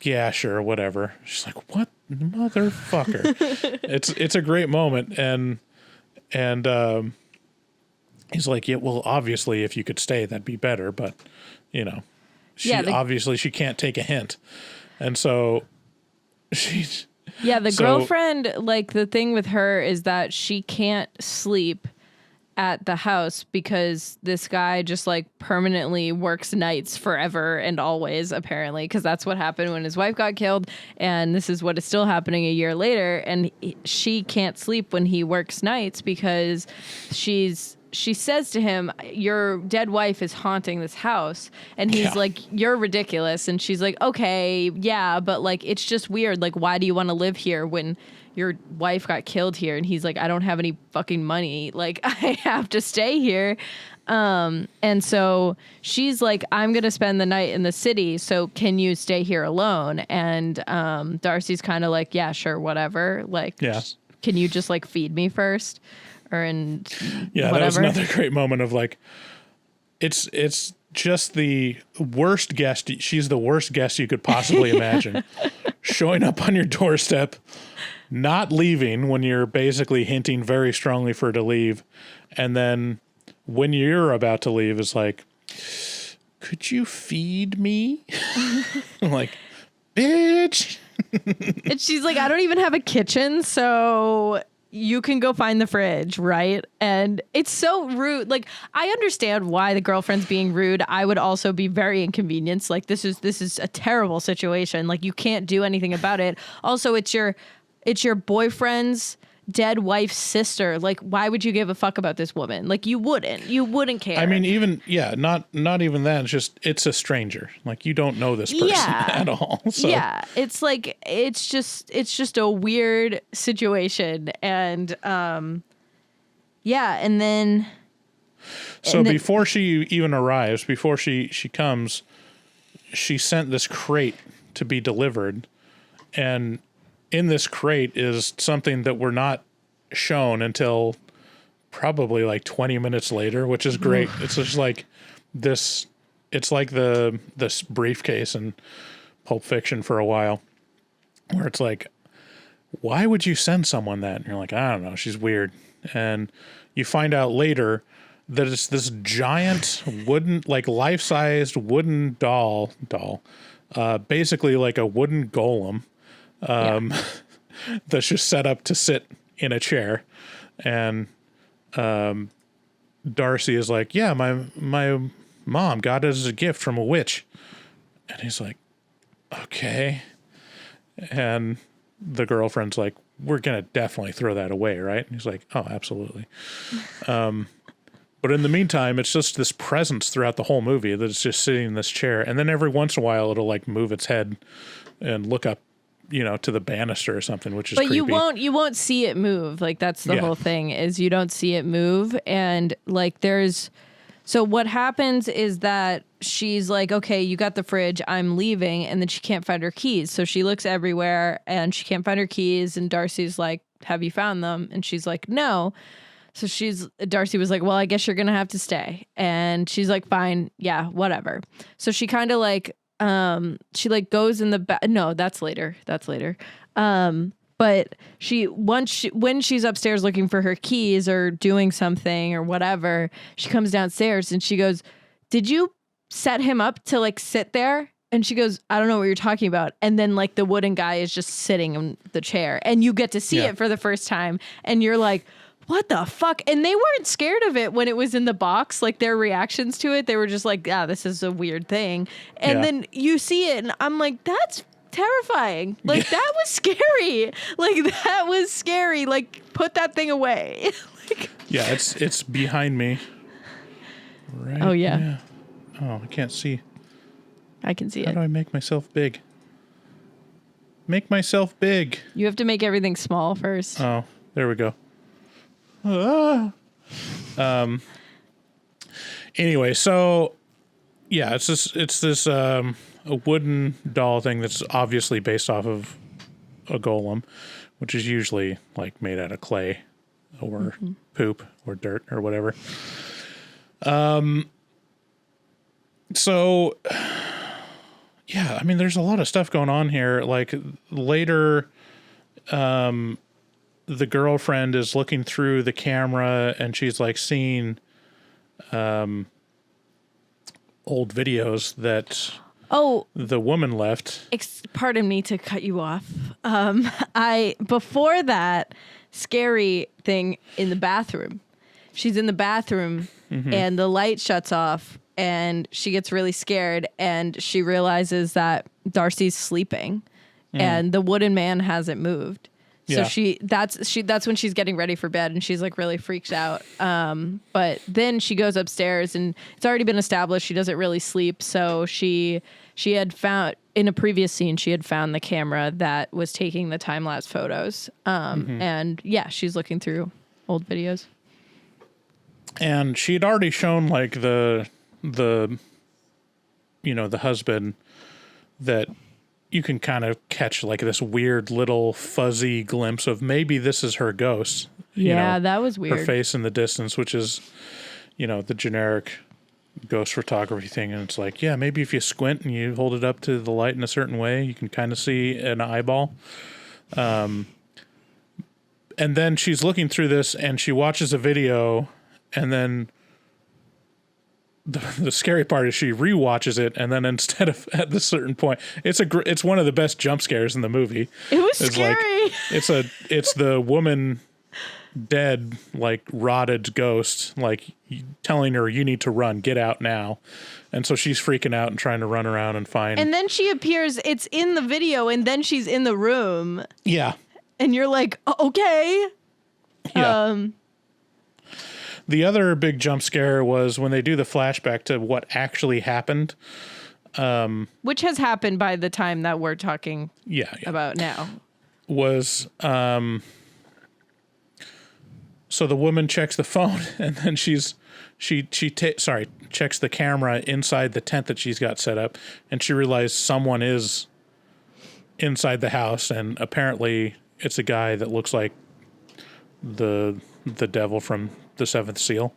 yeah, sure, whatever. She's like, what motherfucker? It's a great moment. And he's like, yeah, well, obviously if you could stay, that'd be better. But, obviously she can't take a hint. And so she's... Yeah, the girlfriend, like, the thing with her is that she can't sleep at the house because this guy just, like, permanently works nights forever and always, apparently, because that's what happened when his wife got killed, and this is what is still happening a year later, and she can't sleep when he works nights because she says to him, your dead wife is haunting this house. And he's like, you're ridiculous. And she's like, okay, yeah, but like, it's just weird. Like, why do you want to live here when your wife got killed here? And he's like, I don't have any fucking money. Like, I have to stay here. And so she's like, I'm going to spend the night in the city. So can you stay here alone? And Darcy's kind of like, yeah, sure, whatever. Like, can you just like feed me first? Whatever. That was another great moment of like, it's just the worst guest. She's the worst guest you could possibly imagine. Showing up on your doorstep, not leaving when you're basically hinting very strongly for her to leave. And then when you're about to leave, it's like, could you feed me? I'm like, bitch. And she's like, I don't even have a kitchen, so you can go find the fridge, right? And it's so rude. Like, I understand why the girlfriend's being rude. I would also be very inconvenienced. Like, this is a terrible situation. Like, you can't do anything about it. Also, it's your boyfriend's dead wife's sister. Like, why would you give a fuck about this woman? Like, you wouldn't care. I mean, even not even that. It's just it's a stranger. Like you don't know this person at all. So. Yeah, it's like it's just a weird situation, and and then. So before she even arrives, before she comes, she sent this crate to be delivered, and in this crate is something that we're not shown until probably like 20 minutes later, which is great. It's just like this. It's like this briefcase in Pulp Fiction for a while, where it's like, why would you send someone that? And you're like, I don't know, she's weird, and you find out later that it's this giant wooden, like life-sized wooden doll, basically like a wooden golem, that's just set up to sit in a chair. And Darcy is like, yeah, my mom got it as a gift from a witch. And he's like, okay. And the girlfriend's like, we're going to definitely throw that away, right? And he's like, oh, absolutely. But in the meantime, it's just this presence throughout the whole movie that it's just sitting in this chair. And then every once in a while, it'll like move its head and look up, to the banister or something, which is creepy. But you won't see it move. Like that's the whole thing is you don't see it move. And like so what happens is that she's like, okay, you got the fridge, I'm leaving. And then she can't find her keys. So she looks everywhere and she can't find her keys. And Darcy's like, have you found them? And she's like, no. So Darcy was like, well, I guess you're going to have to stay. And she's like, fine. Yeah, whatever. So she kind of like, she like goes in the back. No, that's later. But when she's upstairs looking for her keys or doing something or whatever, she comes downstairs and she goes, did you set him up to like sit there? And she goes, I don't know what you're talking about. And then like the wooden guy is just sitting in the chair and you get to see it for the first time. And you're like, what the fuck? And they weren't scared of it when it was in the box. Like their reactions to it, they were just like, this is a weird thing. And then you see it and I'm like, that's terrifying. Like that was scary. Like put that thing away. Yeah, it's behind me. Right. Oh yeah. Oh, I can't see. I can see How it. do I make myself big? Make myself big. You have to make everything small first. Oh, there we go. Anyway, so yeah, it's this a wooden doll thing that's obviously based off of a golem, which is usually like made out of clay or poop or dirt or whatever. So yeah, I mean, there's a lot of stuff going on here. Like later, the girlfriend is looking through the camera and she's like seeing old videos that the woman left. Pardon me to cut you off. Before that scary thing in the bathroom, she's in the bathroom and the light shuts off and she gets really scared and she realizes that Darcy's sleeping and the wooden man hasn't moved. So that's when she's getting ready for bed and she's like really freaked out. But then she goes upstairs and it's already been established she doesn't really sleep. So she had found in a previous scene, she had found the camera that was taking the time lapse photos. And yeah, she's looking through old videos. And she had already shown like the husband that you can kind of catch like this weird little fuzzy glimpse of maybe this is her ghost. Yeah, that was weird. Her face in the distance, which is, the generic ghost photography thing. And it's like, yeah, maybe if you squint and you hold it up to the light in a certain way, you can kind of see an eyeball. And then she's looking through this and she watches a video and then the scary part is she rewatches it, and then instead of at this certain point, it's one of the best jump scares in the movie. It was scary. Like, it's the woman dead, like rotted ghost, like telling her, "You need to run, get out now." And so she's freaking out and trying to run around and find. And then she appears. It's in the video, and then she's in the room. Yeah. And you're like, okay. Yeah. The other big jump scare was when they do the flashback to what actually happened. Which has happened by the time that we're talking Yeah. about now. Was so the woman checks the phone and then she checks the camera inside the tent that she's got set up, and she realized someone is inside the house, and apparently it's a guy that looks like the devil from the Seventh Seal,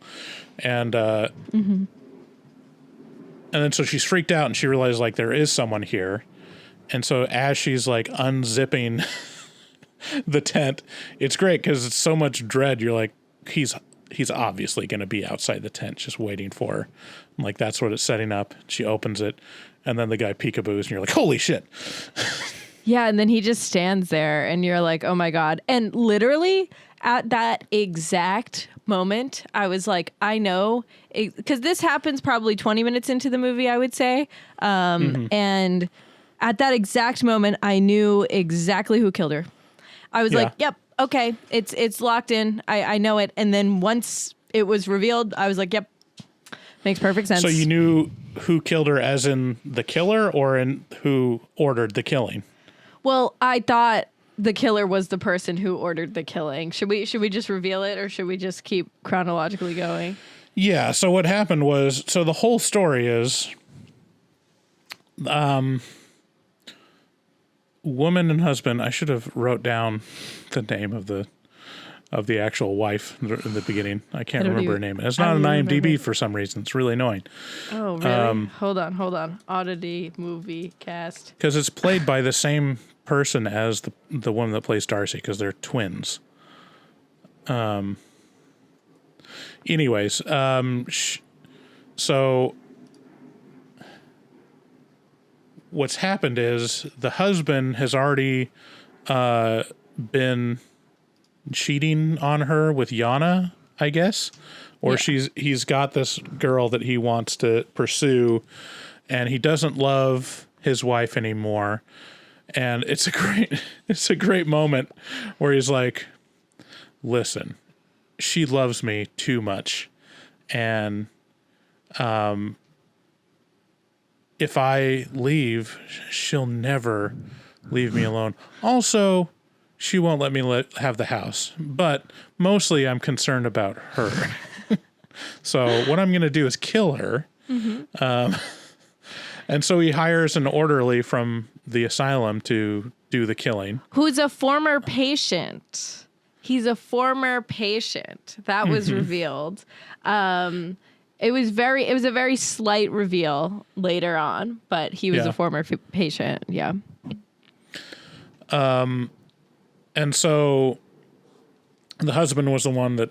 and and then so she's freaked out and she realizes like there is someone here, and so as she's like unzipping the tent, it's great because it's so much dread. You're like, he's obviously going to be outside the tent just waiting for her. Like that's what it's setting up. She opens it, and then the guy peekaboos, and you're like, holy shit. Yeah, and then he just stands there, and you're like, oh my God. And literally at that exact moment, I was like, I know, because this happens probably 20 minutes into the movie, I would say. And at that exact moment, I knew exactly who killed her. I was like, yep, okay, it's locked in. I know it. And then once it was revealed, I was like, yep, makes perfect sense. So you knew who killed her as in the killer or in who ordered the killing? Well, I thought the killer was the person who ordered the killing. Should we just reveal it, or should we just keep chronologically going? Yeah, so what happened was, so the whole story is woman and husband. I should have wrote down the name of the actual wife in the beginning. I can't remember her name. It's not on IMDb for some reason. It's really annoying. Oh, really? Hold on. Oddity movie cast. Because it's played by the same person as the woman that plays Darcy, because they're twins. Anyways, so what's happened is the husband has already been cheating on her with Yana, I guess, or he's got this girl that he wants to pursue, and he doesn't love his wife anymore. And it's a great moment where he's like, listen, she loves me too much, and if I leave, she'll never leave me alone. Also, she won't let me have the house, but mostly I'm concerned about her. So what I'm going to do is kill her. And so he hires an orderly from the asylum to do the killing. Who's a former patient. He's a former patient. That was revealed. It was a very slight reveal later on, but he was a former patient. Yeah. And so the husband was the one that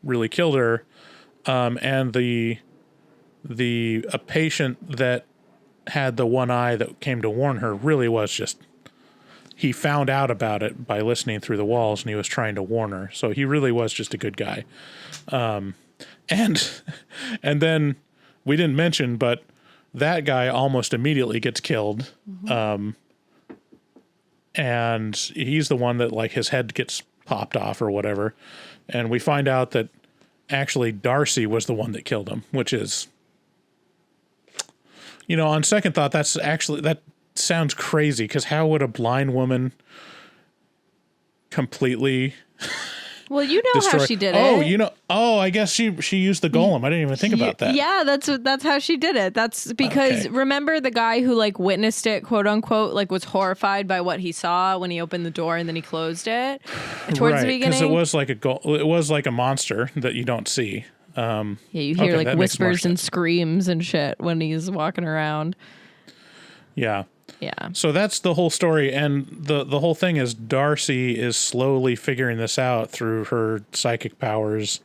really killed her. And a patient that had the one eye that came to warn her really was just, he found out about it by listening through the walls, and he was trying to warn her. So he really was just a good guy. And then we didn't mention, but that guy almost immediately gets killed. And he's the one that, like, his head gets popped off or whatever. And we find out that actually Darcy was the one that killed him, which is, on second thought, that sounds crazy, because how would a blind woman completely Well, you know destroy. how she did it. I guess she used the golem. I didn't even think about that. Yeah, that's how she did it. That's because remember the guy who like witnessed it, quote unquote, like was horrified by what he saw when he opened the door and then he closed it towards the beginning. Because it was like a monster that you don't see. Yeah, you hear like whispers and screams and shit when he's walking around. Yeah. Yeah. So that's the whole story, and the whole thing is Darcy is slowly figuring this out through her psychic powers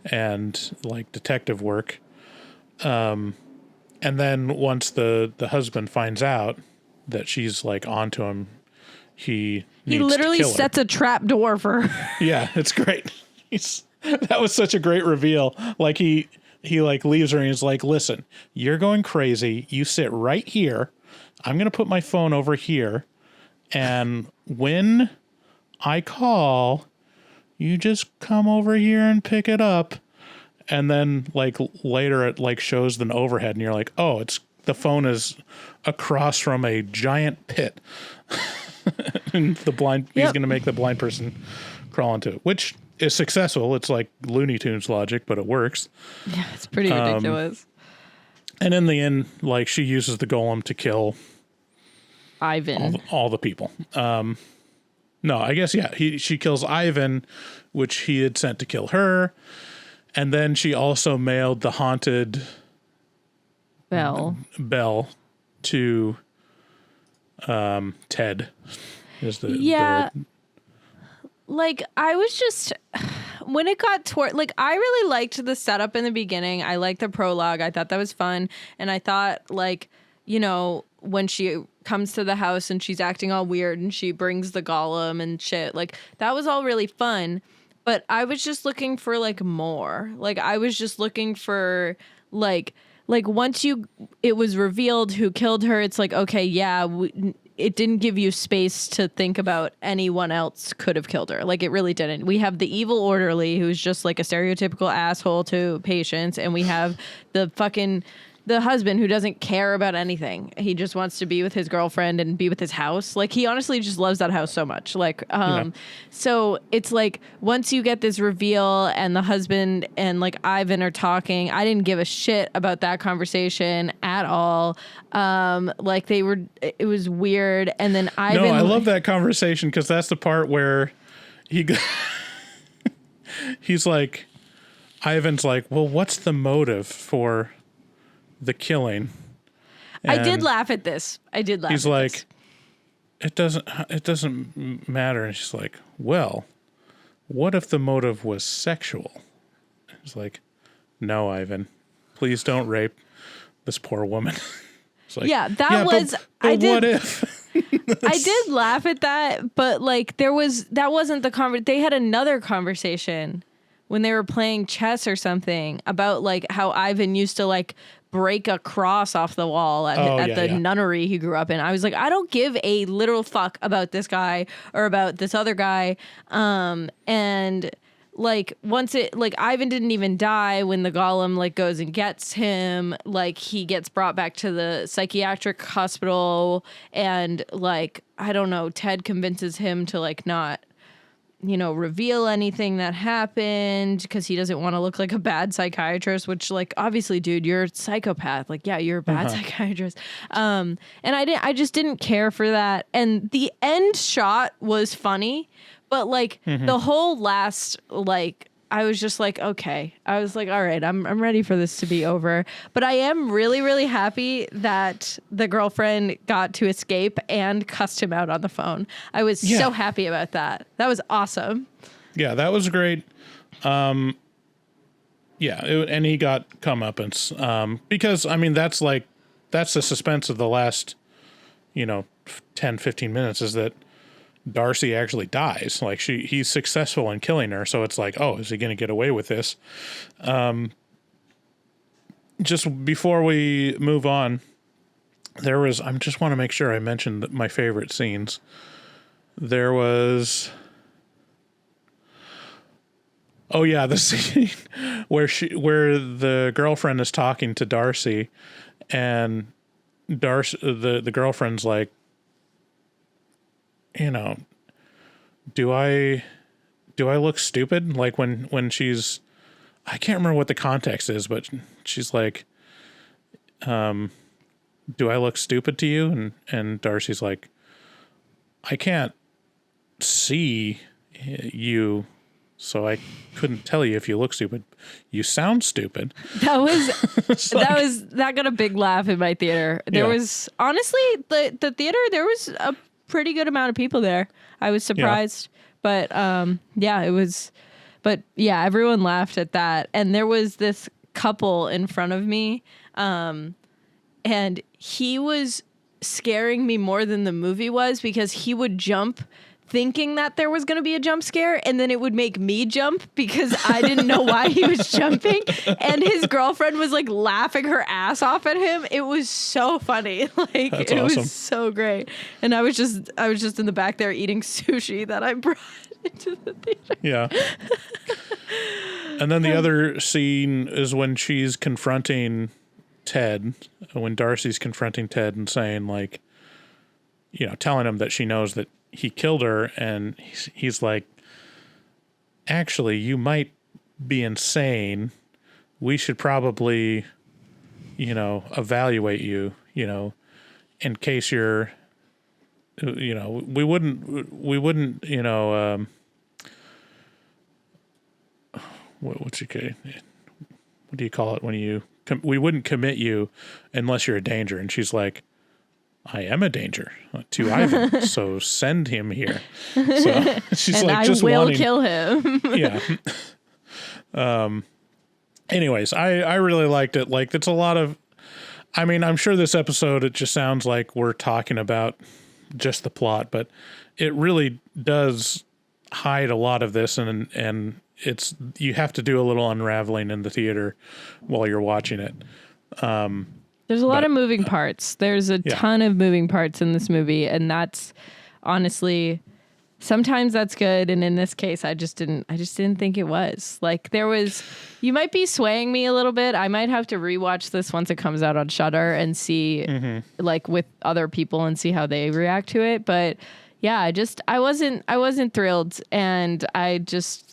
and like detective work. And then once the husband finds out that she's like onto him, he literally sets a trap door for her. Yeah, it's great. That was such a great reveal. Like he like leaves her and he's like, "Listen, you're going crazy. You sit right here. I'm going to put my phone over here, and when I call, you just come over here and pick it up. And then like later it like shows an overhead and you're like, oh, the phone is across from a giant pit. And he's going to make the blind person crawl into it, which is successful. It's like Looney Tunes logic, but it works. Yeah, it's pretty ridiculous. And in the end, like she uses the golem to kill Ivan. all the people. No, I guess, yeah, she kills Ivan, which he had sent to kill her. And then she also mailed the haunted Bell to Ted. Like, I was just, when it got toward, like, I really liked the setup in the beginning. I liked the prologue. I thought that was fun. And I thought, like, you know, when she comes to the house and she's acting all weird and she brings the golem and shit, like, that was all really fun. But I was just looking for, like, more. Like, I was just looking for, like once it was revealed who killed her, it's like, okay, yeah, it didn't give you space to think about anyone else could have killed her. Like, it really didn't. We have the evil orderly who's just like a stereotypical asshole to patients, and we have the husband who doesn't care about anything. He just wants to be with his girlfriend and be with his house. Like, he honestly just loves that house so much. Like, so it's like, once you get this reveal and the husband and like Ivan are talking, I didn't give a shit about that conversation at all. Like, it was weird. And then Ivan. No, I love that conversation because that's the part where he's like, Ivan's like, well, what's the motive for the killing? And I did laugh at this. He's like, it doesn't matter. And she's like, well, what if the motive was sexual? He's like, no, Ivan, please don't rape this poor woman. It's like, what if? I did laugh at that, but like that wasn't the conversation. They had another conversation when they were playing chess or something about like how Ivan used to like break a cross off the wall at the nunnery he grew up in. I was like, I don't give a literal fuck about this guy or about this other guy. And like once Ivan didn't even die when the golem like goes and gets him. Like, he gets brought back to the psychiatric hospital, and like, I don't know, Ted convinces him to like not, you know, reveal anything that happened because he doesn't want to look like a bad psychiatrist, which, like, obviously, dude, you're a psychopath. Like, yeah, you're a bad psychiatrist. And I just didn't care for that. And the end shot was funny, but like the whole last, like, I was just like, okay. I was like, all right, I'm ready for this to be over. But I am really, really happy that the girlfriend got to escape and cussed him out on the phone. I was so happy about that. That was awesome. Yeah, that was great. And he got comeuppance. Because, I mean, that's the suspense of the last, 10, 15 minutes is that Darcy actually dies. Like, he's successful in killing her, so it's like, oh, is he going to get away with this? Just before we move on, I just want to make sure I mentioned my favorite scenes. There was, the scene where the girlfriend is talking to Darcy, and the girlfriend's like, do I look stupid? Like when she's, I can't remember what the context is, but she's like, do I look stupid to you? And Darcy's like, I can't see you, so I couldn't tell you if you look stupid. You sound stupid. That got a big laugh in my theater. There was, honestly, the theater, there was a pretty good amount of people there. I was surprised, but it was, but yeah, everyone laughed at that. And there was this couple in front of me, and he was scaring me more than the movie was, because he would jump thinking that there was going to be a jump scare, and then it would make me jump because I didn't know why he was jumping, and his girlfriend was like laughing her ass off at him. It was so funny. Like That's it awesome. was so great. And I was just in the back there eating sushi that I brought into the theater. Yeah. And then the other scene is when she's confronting Ted, when Darcy's confronting Ted and saying, like, you know, telling him that she knows that he killed her, and he's like, actually, you might be insane. We should probably, you know, evaluate you, you know, in case you're, you know, we wouldn't, you know, what do you call it when you, we wouldn't commit you unless you're a danger. And she's like, I am a danger to Ivan, so send him here. So she's And like, I just will wanting, kill him. yeah. Anyways, I really liked it. Like, it's a lot of, I mean, I'm sure this episode, it just sounds like we're talking about just the plot, but it really does hide a lot of this, and it's, you have to do a little unraveling in the theater while you're watching it. There's a lot of moving parts. There's a ton of moving parts in this movie, and that's honestly, sometimes that's good, and in this case, I just didn't think it was. Like, there was, you might be swaying me a little bit. I might have to rewatch this once it comes out on Shudder and see, like, with other people and see how they react to it. But yeah, I wasn't thrilled, and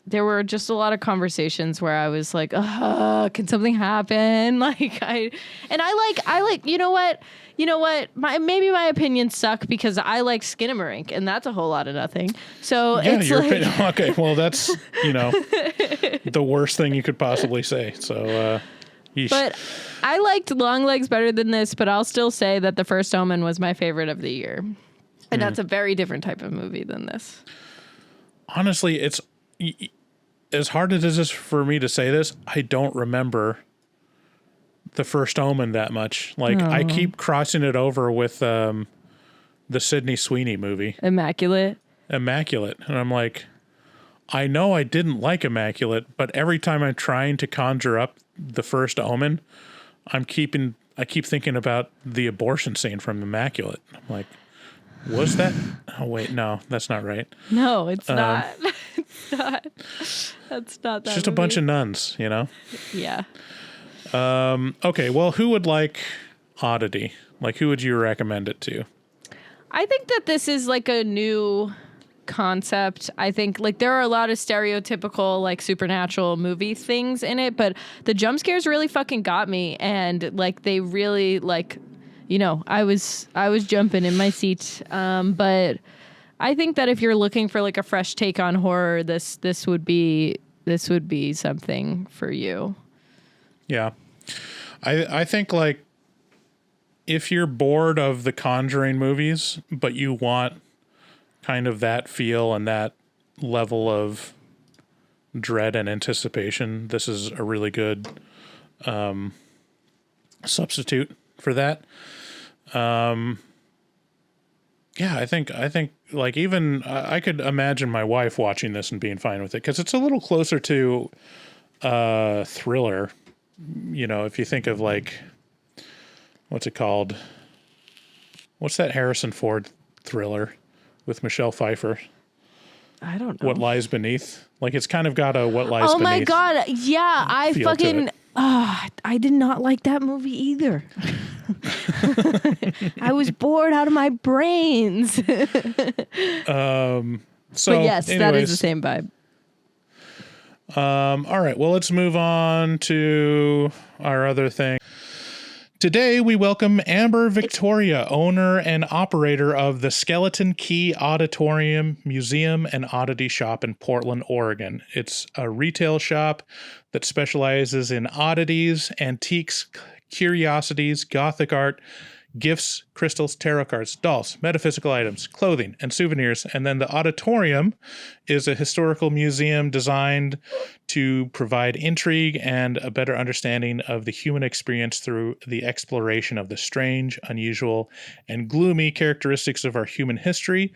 there were just a lot of conversations where I was like, can something happen? Like, I like, you know what? Maybe my opinions suck because I like Skinamarink, and that's a whole lot of nothing. So Yeah, it's your like, opinion. Okay, well, that's, you know, the worst thing you could possibly say. So, yeesh. but I liked Longlegs better than this, but I'll still say that The First Omen was my favorite of the year. And that's a very different type of movie than this. Honestly, it's as hard as it is for me to say this, I don't remember The First Omen that much. Like, I keep crossing it over with the Sydney Sweeney movie, Immaculate. And I'm like, I know I didn't like Immaculate, but every time I'm trying to conjure up The First Omen, I keep thinking about the abortion scene from Immaculate. I'm like, was that? Oh wait, no, that's not right. No, it's not. It's not. That's not that. It's just a bunch of nuns, you know? Yeah. Okay, well, who would like Oddity? Like, who would you recommend it to? I think that this is like a new concept. I think like there are a lot of stereotypical like supernatural movie things in it, but the jump scares really fucking got me, and like they really like, you know, I was jumping in my seat. But I think that if you're looking for like a fresh take on horror, this would be something for you. Yeah. I think like if you're bored of the Conjuring movies, but you want kind of that feel and that level of dread and anticipation, this is a really good substitute for that. Yeah, I think like even I could imagine my wife watching this and being fine with it, because it's a little closer to thriller. You know, if you think of like, what's it called? What's that Harrison Ford thriller with Michelle Pfeiffer? I don't know. What Lies Beneath? Like, it's kind of got a What Lies Beneath. Oh my God. Yeah, I feel to fucking, it. I did not like that movie either. I was bored out of my brains. So, But yes, that anyways, is the same vibe. All right, well, let's move on to our other thing. Today, we welcome Amber Victoria, owner and operator of the Skeleton Key Auditorium, Museum, and Oddity Shop in Portland, Oregon. It's a retail shop that specializes in oddities, antiques, curiosities, Gothic art, gifts, crystals, tarot cards, dolls, metaphysical items, clothing, and souvenirs. And then the auditorium is a historical museum designed to provide intrigue and a better understanding of the human experience through the exploration of the strange, unusual, and gloomy characteristics of our human history.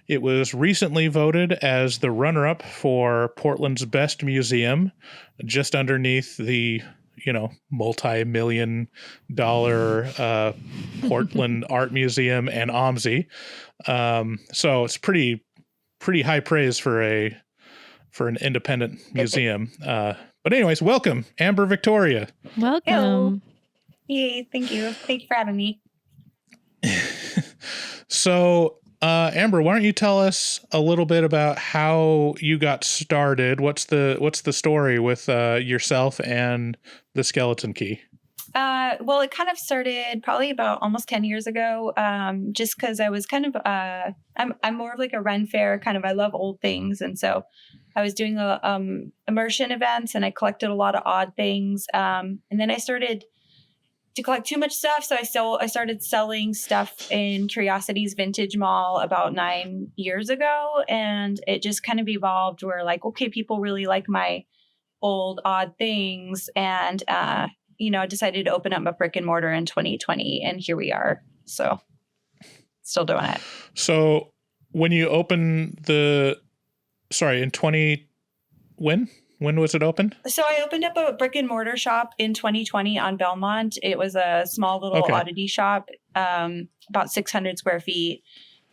It was recently voted as the runner-up for Portland's best museum, just underneath the multi-million-dollar Portland Art Museum and OMSI. So it's pretty high praise for an independent museum. But anyways, welcome, Amber Victoria. Welcome. Hello. Yay, thank you. Thank you for having me. So, Amber, why don't you tell us a little bit about how you got started? What's the story with yourself and the Skeleton Key? Well, it kind of started probably about almost 10 years ago. Just because I was kind of, I'm more of like a Ren Fair kind of. I love old things, and so I was doing immersion events, and I collected a lot of odd things. And then I started to collect too much stuff, so I started selling stuff in Curiosities Vintage Mall about 9 years ago, and it just kind of evolved where like, okay, people really like my old odd things, and I decided to open up a brick and mortar in 2020, and here we are. So still doing it. So when you open in 20, when was it open? So I opened up a brick and mortar shop in 2020 on Belmont. It was a small little oddity shop, about 600 square feet.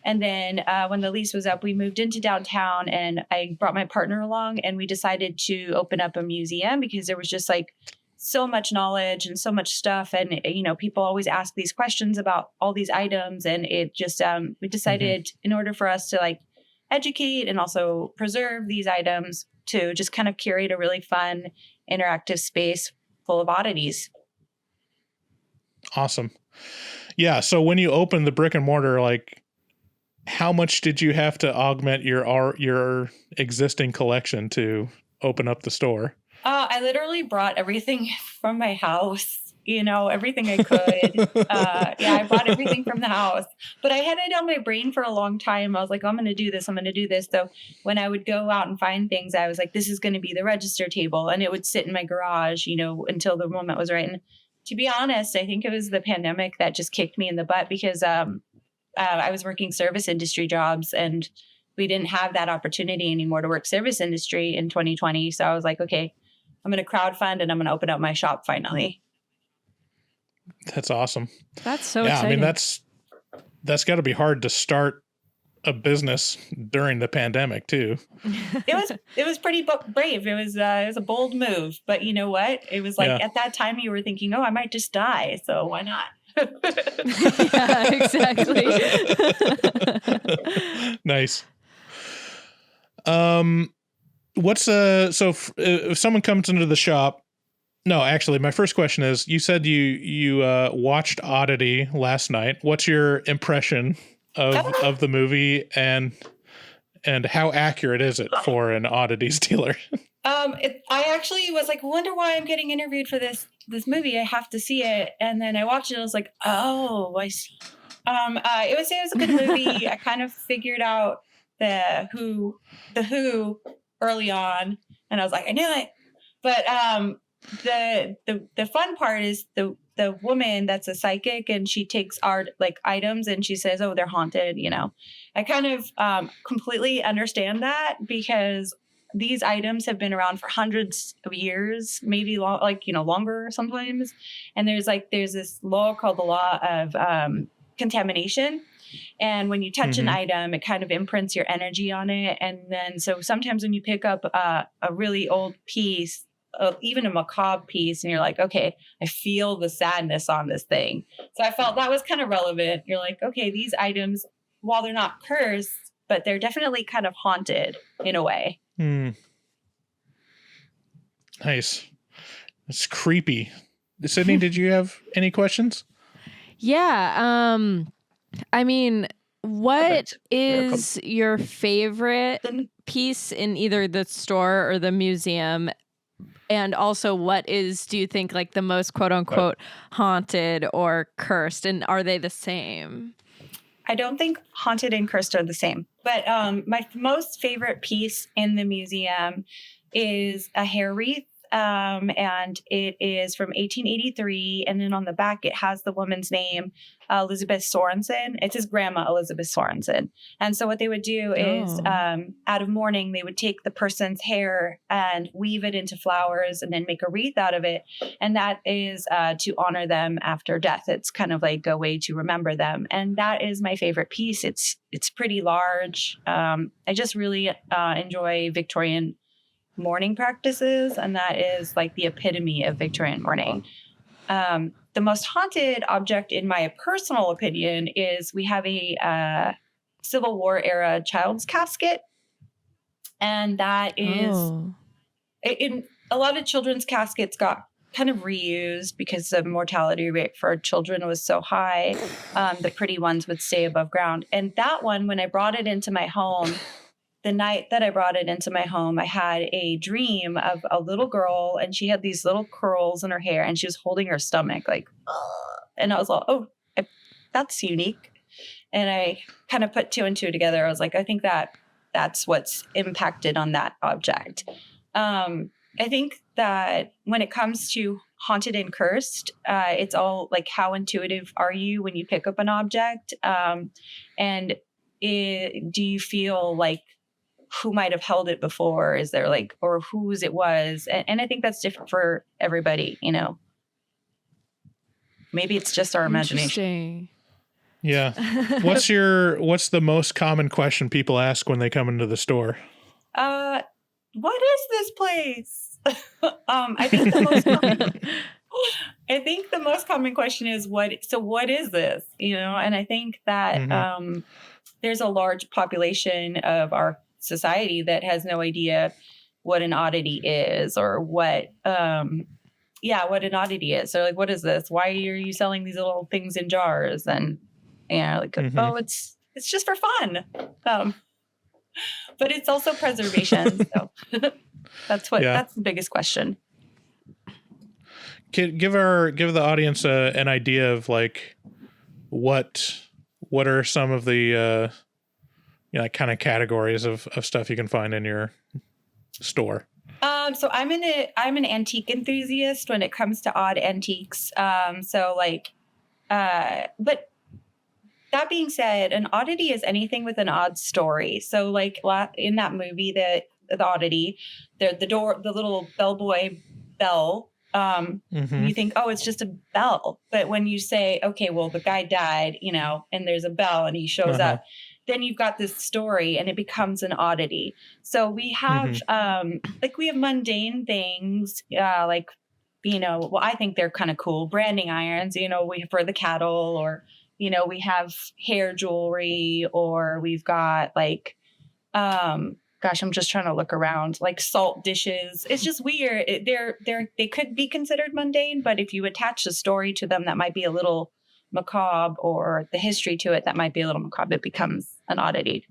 And then when the lease was up, we moved into downtown, and I brought my partner along, and we decided to open up a museum because there was just like so much knowledge and so much stuff. And, people always ask these questions about all these items. And it just, we decided in order for us to like educate and also preserve these items, to just kind of curate a really fun, interactive space full of oddities. Awesome. Yeah. So when you opened the brick and mortar, like, how much did you have to augment your existing collection to open up the store? I literally brought everything from my house. Everything I could. I bought everything from the house. But I had it on my brain for a long time. I was like, I'm going to do this. I'm going to do this. So when I would go out and find things, I was like, this is going to be the register table. And it would sit in my garage, until the moment was right. And to be honest, I think it was the pandemic that just kicked me in the butt because I was working service industry jobs, and we didn't have that opportunity anymore to work service industry in 2020. So I was like, okay, I'm going to crowdfund and I'm going to open up my shop finally. That's awesome. That's so exciting. exciting. I mean, that's got to be hard to start a business during the pandemic too. It was pretty brave. It was a bold move, but you know what? It was like at that time you were thinking, oh, I might just die, so why not? Yeah, exactly. Nice. If someone comes into the shop, no, actually, my first question is, you said you watched Oddity last night. What's your impression of the movie, and how accurate is it for an oddities dealer? I actually was like, wonder why I'm getting interviewed for this movie. I have to see it. And then I watched it and I was like, oh, I see. It was a good movie. I kind of figured out the Who early on, and I was like, I knew it. But the fun part is the woman that's a psychic, and she takes art like items and she says, oh, they're haunted. I kind of completely understand that, because these items have been around for hundreds of years, maybe longer sometimes. And there's this law called the law of contamination. And when you touch an item, it kind of imprints your energy on it. And then so sometimes when you pick up a really old piece, even a macabre piece, and you're like, okay, I feel the sadness on this thing. So I felt that was kind of relevant. You're like, okay, these items, while they're not cursed, but they're definitely kind of haunted in a way. Nice. It's creepy. Sydney, did you have any questions? Yeah. I mean, what is your favorite piece in either the store or the museum And also, what do you think, like the most quote unquote haunted or cursed? And are they the same? I don't think haunted and cursed are the same. But my most favorite piece in the museum is a hair wreath. And it is from 1883. And then on the back, it has the woman's name, Elizabeth Sorensen. It's his grandma, Elizabeth Sorensen. And so what they would do is out of mourning, they would take the person's hair and weave it into flowers and then make a wreath out of it. And that is to honor them after death. It's kind of like a way to remember them. And that is my favorite piece. It's pretty large. I just really enjoy Victorian mourning practices, and that is like the epitome of Victorian mourning. The most haunted object, in my personal opinion, is we have a Civil War era child's casket, and that is in a lot of children's caskets got kind of reused because the mortality rate for children was so high. The pretty ones would stay above ground, and that one, when I brought it into my home. The night that I brought it into my home, I had a dream of a little girl, and she had these little curls in her hair, and she was holding her stomach, like, and I was like, oh, that's unique. And I kind of put 2 and 2 together. I was like, I think that's what's impacted on that object. I think that when it comes to haunted and cursed, it's all like, how intuitive are you when you pick up an object? And do you feel like, who might have held it before? Is there like, or whose it was? And I think that's different for everybody, you know. Maybe it's just our imagination. Yeah. What's the most common question people ask when they come into the store? What is this place? I think the most common question is what is this? You know, and I think that there's a large population of our society that has no idea what an oddity is, or what an oddity is. So like, what is this? Why are you selling these little things in jars? And like, oh, it's just for fun. But it's also preservation. So that's the biggest question. Give the audience an idea of like what are some of the kind of categories of stuff you can find in your store. So I'm an antique enthusiast when it comes to odd antiques. But that being said, an oddity is anything with an odd story. So like in that movie, the oddity, the little bellboy bell. You think, oh, it's just a bell. But when you say, okay, well, the guy died, and there's a bell and he shows up, then you've got this story and it becomes an oddity. So we have, we have mundane things, I think they're kind of cool. Branding irons, for the cattle, or, we have hair jewelry, or we've got I'm just trying to look around, like salt dishes. It's just weird. They could be considered mundane, but if you attach a story to them that might be a little macabre, or the history to it that might be a little macabre, it becomes an oddity.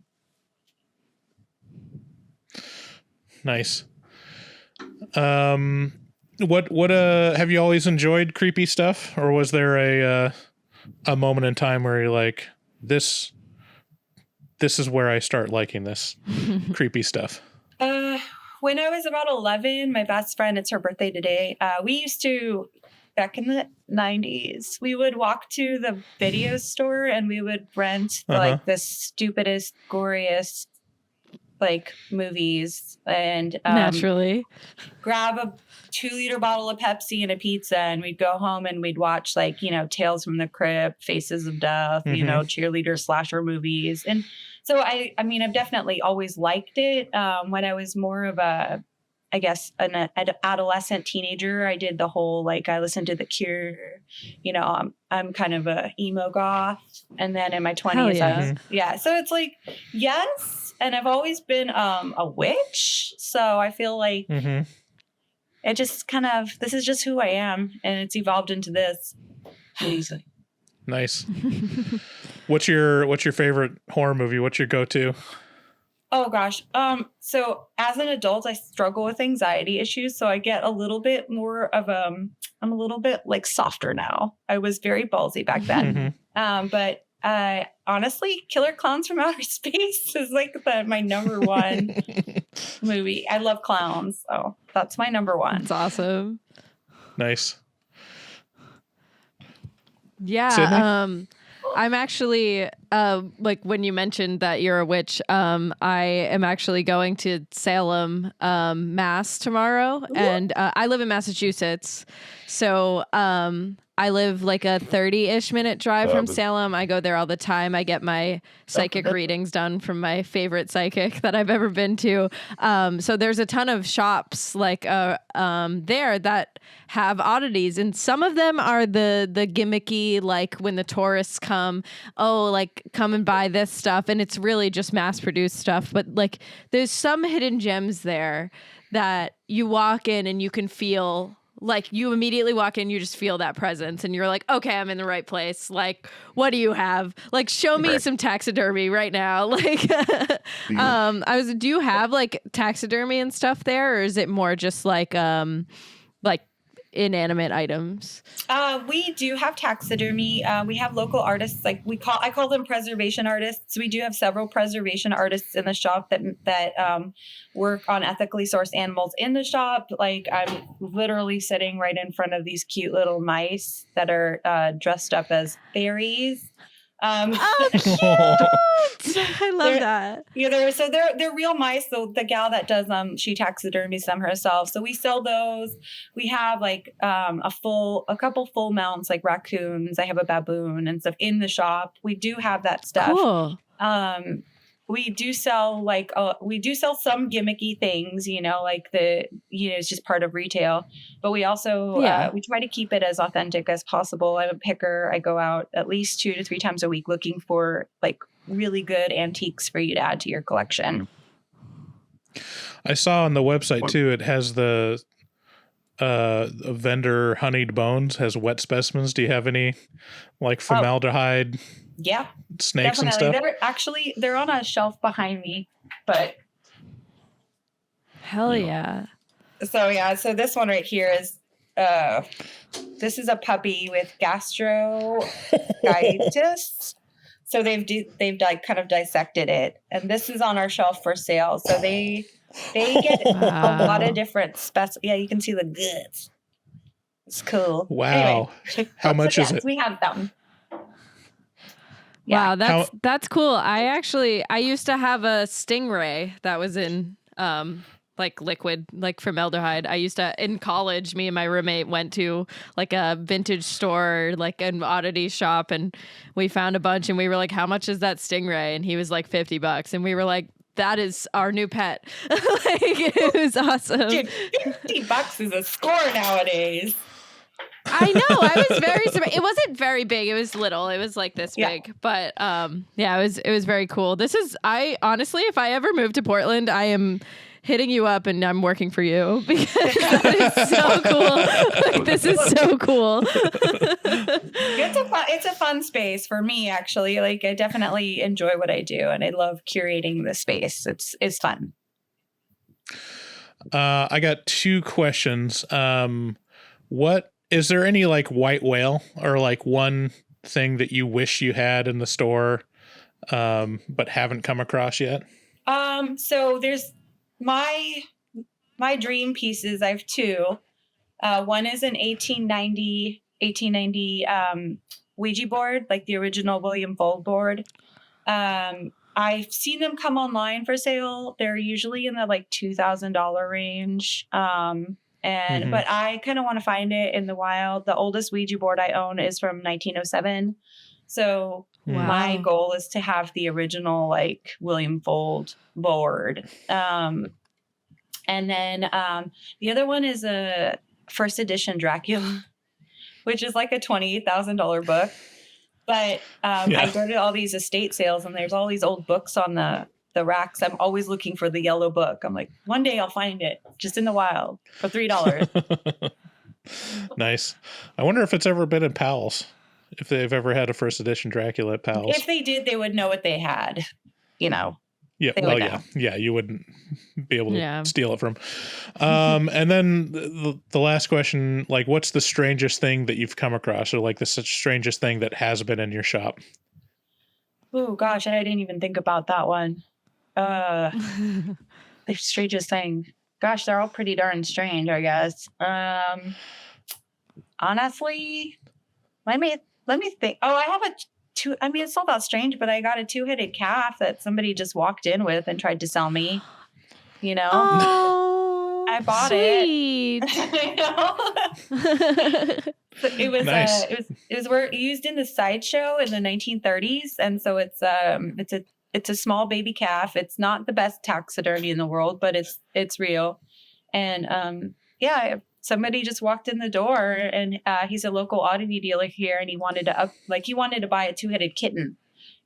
Nice. What have you always enjoyed creepy stuff, or was there a moment in time where you're like, this is where I start liking this creepy stuff? When I was about 11, my best friend, it's her birthday today. We used to, back in the 90s, we would walk to the video store and we would rent the stupidest, goriest movies, and naturally grab a 2-liter bottle of Pepsi and a pizza, and we'd go home and we'd watch Tales from the Crypt, Faces of Death, cheerleader slasher movies. And so I've definitely always liked it. When I was more of an adolescent teenager, I did the whole, I listened to The Cure, I'm kind of a emo goth. And then in my 20s, so it's yes. And I've always been a witch. So I feel like it just kind of, this is just who I am. And it's evolved into this. Nice. What's your favorite horror movie? What's your go-to? Oh gosh. So as an adult, I struggle with anxiety issues. So I get a little bit more of I'm a little bit like softer now. I was very ballsy back then. But honestly, Killer Clowns from Outer Space is like my number one movie. I love clowns. So that's my number one. It's awesome. Nice. Yeah. Sydney? I'm actually like when you mentioned that you're a witch, I am actually going to Salem, Mass tomorrow, and I live in Massachusetts, so I live like a 30-ish minute drive from Salem. I go there all the time. I get my psychic readings done from my favorite psychic that I've ever been to. So there's a ton of shops like there that have oddities, and some of them are the gimmicky, like when the tourists come, like come and buy this stuff, and it's really just mass produced stuff. But like there's some hidden gems there that you walk in and you can feel. Like you immediately walk in, you just feel that presence and you're like, okay, I'm in the right place. Like, what do you have? Like, show me some taxidermy right now. Like, do you have like taxidermy and stuff there? Or is it more just like inanimate items? We do have taxidermy. We have local artists, like I call them preservation artists. We do have several preservation artists in the shop that work on ethically sourced animals in the shop. Like I'm literally sitting right in front of these cute little mice that are dressed up as fairies. Oh, cute! I love that. Yeah, they're real mice. So the gal that does them, she taxidermies them herself. So we sell those. We have like a couple full mounts like raccoons. I have a baboon and stuff in the shop. We do have that stuff. Cool. We do sell some gimmicky things, like it's just part of retail, but we also, we try to keep it as authentic as possible. I'm a picker. I go out at least 2 to 3 times a week looking for like really good antiques for you to add to your collection. I saw on the website too, it has the vendor Honeyed Bones has wet specimens. Do you have any like formaldehyde? Yeah, snakes definitely. and stuff. They're on a shelf behind me, but hell yeah. So this one right here is this is a puppy with gastritis. So they've like kind of dissected it, and this is on our shelf for sale. So they get a lot of different Yeah, you can see the guts. It's cool. Wow. Anyway, How much is it? We have them. Yeah. Wow, that's cool. I used to have a stingray that was in like liquid, like formaldehyde. I used to, in college, me and my roommate went to like a vintage store, like an oddity shop, and we found a bunch and we were like, how much is that stingray? And he was like $50. And we were like, that is our new pet. Like, it was awesome. Dude, $50 is a score nowadays. I know. I was very surprised. It wasn't very big. It was little. It was like this big. But it was very cool. I honestly, if I ever move to Portland, I am hitting you up and I'm working for you because that is so cool. Like, this is so cool. It's a fun space for me, actually. Like, I definitely enjoy what I do and I love curating the space. It's fun. I got 2 questions. What is there any like white whale or like one thing that you wish you had in the store, but haven't come across yet? So there's my dream pieces. I have 2. One is an 1890 Ouija board, like the original William Fold board. I've seen them come online for sale. They're usually in the like $2,000 range. But I kind of want to find it in the wild. The oldest Ouija board I own is from 1907. So my goal is to have the original like William Fold board. And then the other one is a first edition Dracula, which is like a $28,000 book. But I go to all these estate sales and there's all these old books on the racks. I'm always looking for the yellow book. I'm like, one day I'll find it just in the wild for $3. Nice. I wonder if it's ever been at Powell's, if they've ever had a first edition Dracula at Powell's. If they did, they would know what they had, Yeah, they well, would yeah, know. yeah, you wouldn't be able to Yeah. steal it from. And then the last question, like, what's the strangest thing that you've come across, or like the strangest thing that has been in your shop? Oh gosh, I didn't even think about that one. The strangest thing. Gosh, they're all pretty darn strange, I guess. Honestly, let me think. Oh, I have a two. I mean, it's not that strange, but I got a 2-headed calf that somebody just walked in with and tried to sell me. You know, Oh, I bought sweet. I know. So it was Nice. it was used in the sideshow in the 1930s, and so it's a small baby calf. It's not the best taxidermy in the world, but it's real. And yeah, somebody just walked in the door, and he's a local oddity dealer here, and he wanted to buy a 2-headed kitten,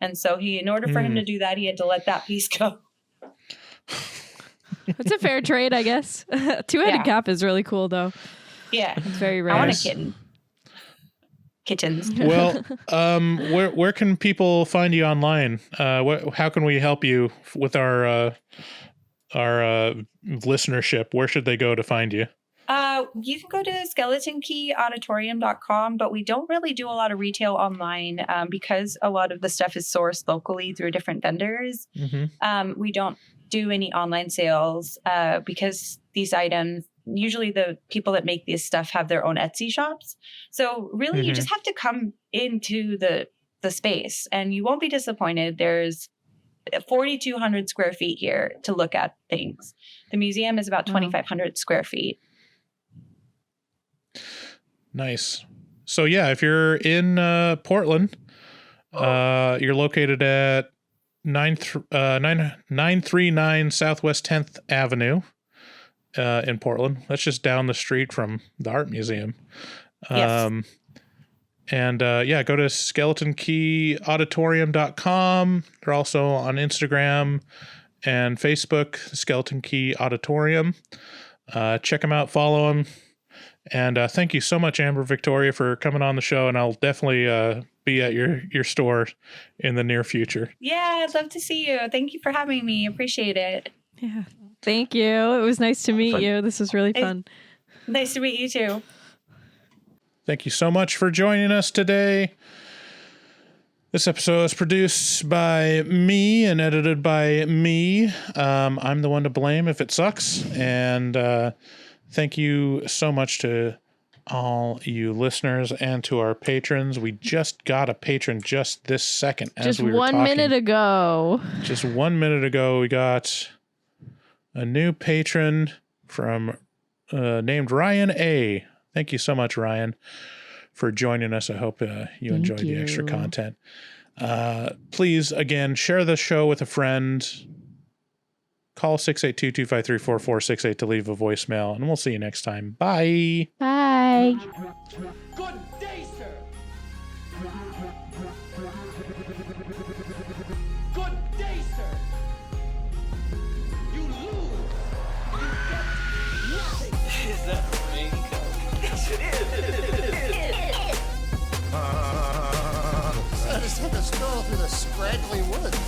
and so in order for him to do that, he had to let that piece go. It's a fair trade, I guess. Two-headed Yeah. calf is really cool, though. Yeah, It's very rare. I want a Nice. kitten. Kittens. Well, where can people find you online? How can we help you with our listenership? Where should they go to find you? You can go to skeletonkeyauditorium.com, but we don't really do a lot of retail online because a lot of the stuff is sourced locally through different vendors. Mm-hmm. We don't do any online sales because these items, usually the people that make this stuff have their own Etsy shops. So really, you just have to come into the space and you won't be disappointed. There's 4,200 square feet here to look at things. The museum is about 2,500 square feet. Nice. So yeah, if you're in Portland, you're located at 939 Southwest 10th Avenue in Portland. That's just down the street from the art museum. Yes. And yeah, go to skeletonkeyauditorium.com. They're also on Instagram and Facebook, Skeleton Key Auditorium. Check them out, follow them. And thank you so much, Amber Victoria, for coming on the show. And I'll definitely be at your store in the near future. Yeah, I'd love to see you. Thank you for having me. Appreciate it. Yeah. Thank you. It was nice to meet you. This was really fun. Nice to meet you too. Thank you so much for joining us today. This episode is produced by me and edited by me. I'm the one to blame if it sucks. And thank you so much to all you listeners and to our patrons. We just got a patron just this second. Just 1 minute ago. Just 1 minute ago, we got a new patron from named Ryan A. Thank you so much, Ryan, for joining us. I hope you enjoyed the extra content. Please, again, share the show with a friend. Call 682-253-4468 to leave a voicemail, and we'll see you next time. Bye. Bye. Good day, sir. Good day, sir. You lose. You get nothing. Is that raincoat? Yes, it is. I just took a stroll through the scraggly woods.